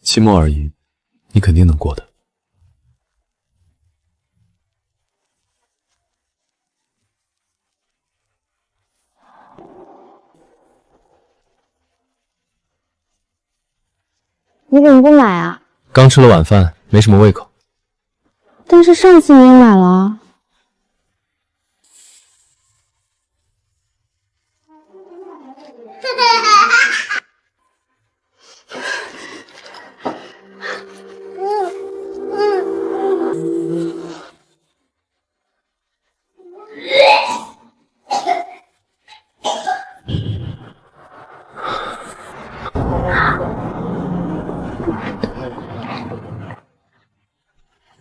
期末而已，你肯定能过的。你怎么不买啊？刚吃了晚饭，没什么胃口。但是上次你也买了啊。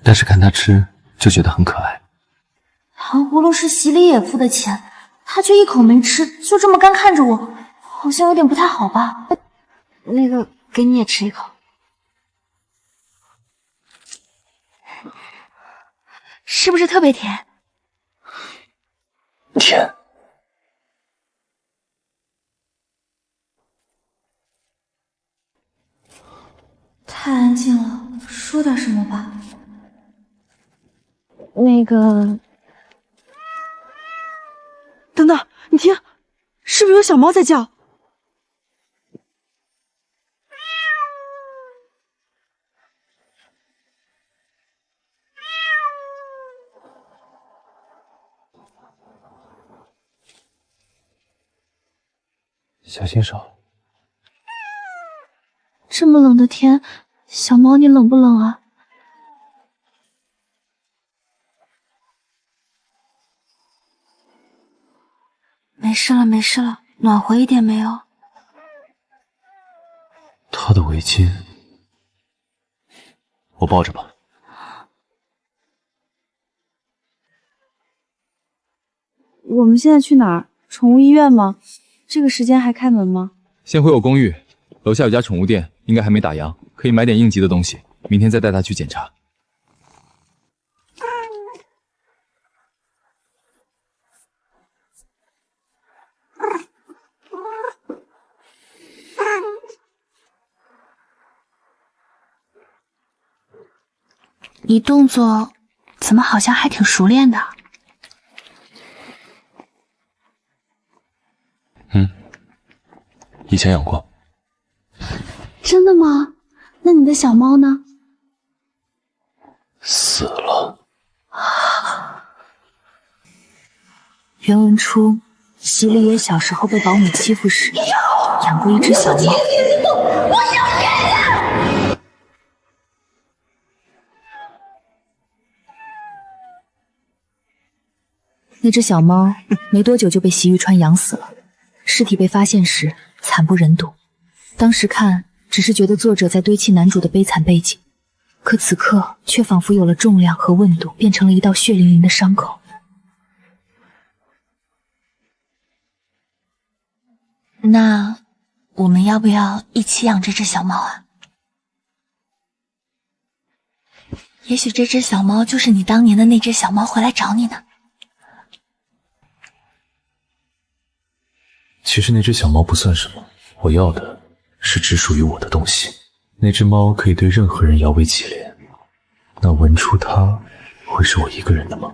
但是看他吃就觉得很可爱。糖葫芦是席里野付的钱，他却一口没吃，就这么干看着我，好像有点不太好吧？那个，给你也吃一口。是不是特别甜？甜。太安静了，说点什么吧。那个，等等，你听，是不是有小猫在叫？小心手。这么冷的天，小猫你冷不冷啊？没事了，没事了，暖和一点没有？他的围巾，我抱着吧。我们现在去哪儿？宠物医院吗？这个时间还开门吗？先回我公寓，楼下有家宠物店，应该还没打烊，可以买点应急的东西，明天再带它去检查。你动作怎么好像还挺熟练的？以前养过。真的吗？那你的小猫呢？死了。原文初，席里野小时候被保姆欺负时，养过一只小猫。那只小猫没多久就被席玉川养死了，尸体被发现时惨不忍睹。当时看只是觉得作者在堆砌男主的悲惨背景，可此刻却仿佛有了重量和温度，变成了一道血淋淋的伤口。那我们要不要一起养这只小猫啊？也许这只小猫就是你当年的那只小猫回来找你呢。其实那只小猫不算什么，我要的是只属于我的东西。那只猫可以对任何人摇尾乞怜，那文初它会是我一个人的吗？